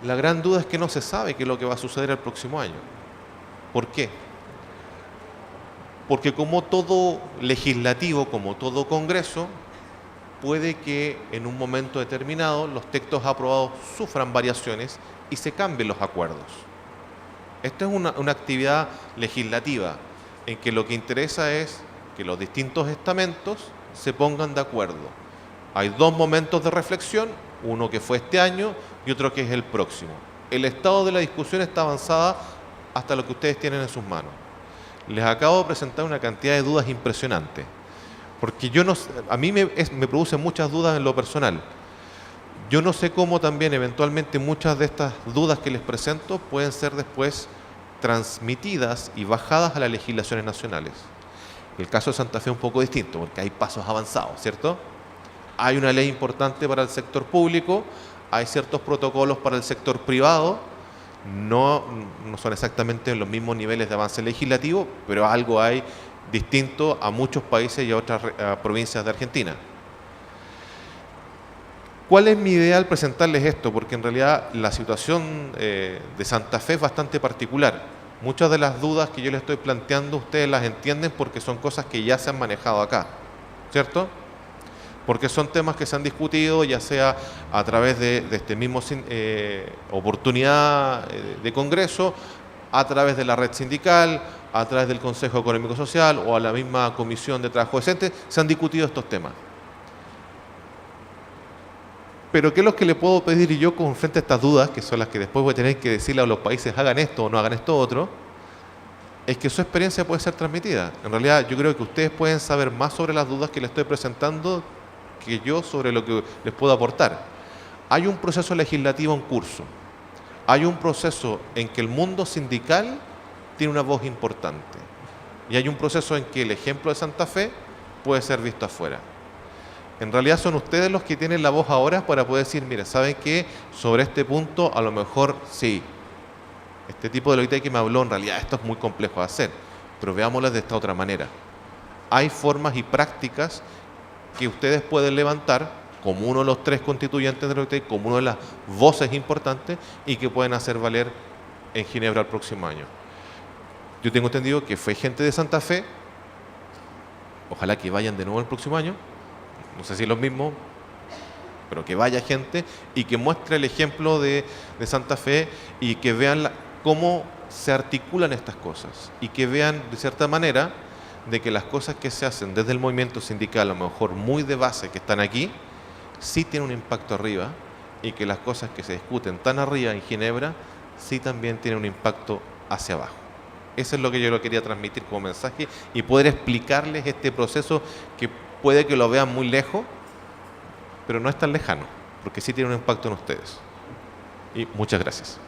La gran duda es que no se sabe qué es lo que va a suceder el próximo año. ¿Por qué? Porque como todo legislativo, como todo congreso, puede que en un momento determinado los textos aprobados sufran variaciones y se cambien los acuerdos. Esta es una actividad legislativa en que lo que interesa es que los distintos estamentos se pongan de acuerdo. Hay dos momentos de reflexión, uno que fue este año y otro que es el próximo. El estado de la discusión está avanzada hasta lo que ustedes tienen en sus manos. Les acabo de presentar una cantidad de dudas impresionantes, porque a mí me producen muchas dudas en lo personal. Yo no sé cómo también eventualmente muchas de estas dudas que les presento pueden ser después transmitidas y bajadas a las legislaciones nacionales. El caso de Santa Fe es un poco distinto, porque hay pasos avanzados, ¿cierto? Hay una ley importante para el sector público, hay ciertos protocolos para el sector privado, no son exactamente los mismos niveles de avance legislativo, pero algo hay distinto a muchos países y a otras provincias de Argentina. ¿Cuál es mi idea al presentarles esto? Porque en realidad la situación de Santa Fe es bastante particular. Muchas de las dudas que yo les estoy planteando ustedes las entienden porque son cosas que ya se han manejado acá, ¿cierto? Porque son temas que se han discutido ya sea a través de este mismo oportunidad de congreso, a través de la red sindical, a través del Consejo Económico Social o a la misma Comisión de Trabajo Decente, se han discutido estos temas. Pero ¿qué es lo que le puedo pedir yo con frente a estas dudas, que son las que después voy a tener que decirle a los países hagan esto o no hagan esto otro? Es que su experiencia puede ser transmitida. En realidad yo creo que ustedes pueden saber más sobre las dudas que les estoy presentando que yo sobre lo que les puedo aportar. Hay un proceso legislativo en curso. Hay un proceso en que el mundo sindical tiene una voz importante. Y hay un proceso en que el ejemplo de Santa Fe puede ser visto afuera. En realidad son ustedes los que tienen la voz ahora para poder decir, mira, ¿saben qué? Sobre este punto a lo mejor sí. Este tipo de logística que me habló, en realidad esto es muy complejo de hacer, pero veámoslo de esta otra manera. Hay formas y prácticas que ustedes pueden levantar como uno de los 3 constituyentes de la logística, como una de las voces importantes y que pueden hacer valer en Ginebra el próximo año. Yo tengo entendido que fue gente de Santa Fe, ojalá que vayan de nuevo el próximo año, no sé si es lo mismo, pero que vaya gente y que muestre el ejemplo de Santa Fe y que vean cómo se articulan estas cosas y que vean de cierta manera de que las cosas que se hacen desde el movimiento sindical, a lo mejor muy de base que están aquí, sí tienen un impacto arriba y que las cosas que se discuten tan arriba en Ginebra sí también tienen un impacto hacia abajo. Eso es lo que yo lo quería transmitir como mensaje y poder explicarles este proceso que puede que lo vean muy lejos, pero no es tan lejano, porque sí tiene un impacto en ustedes. Y muchas gracias.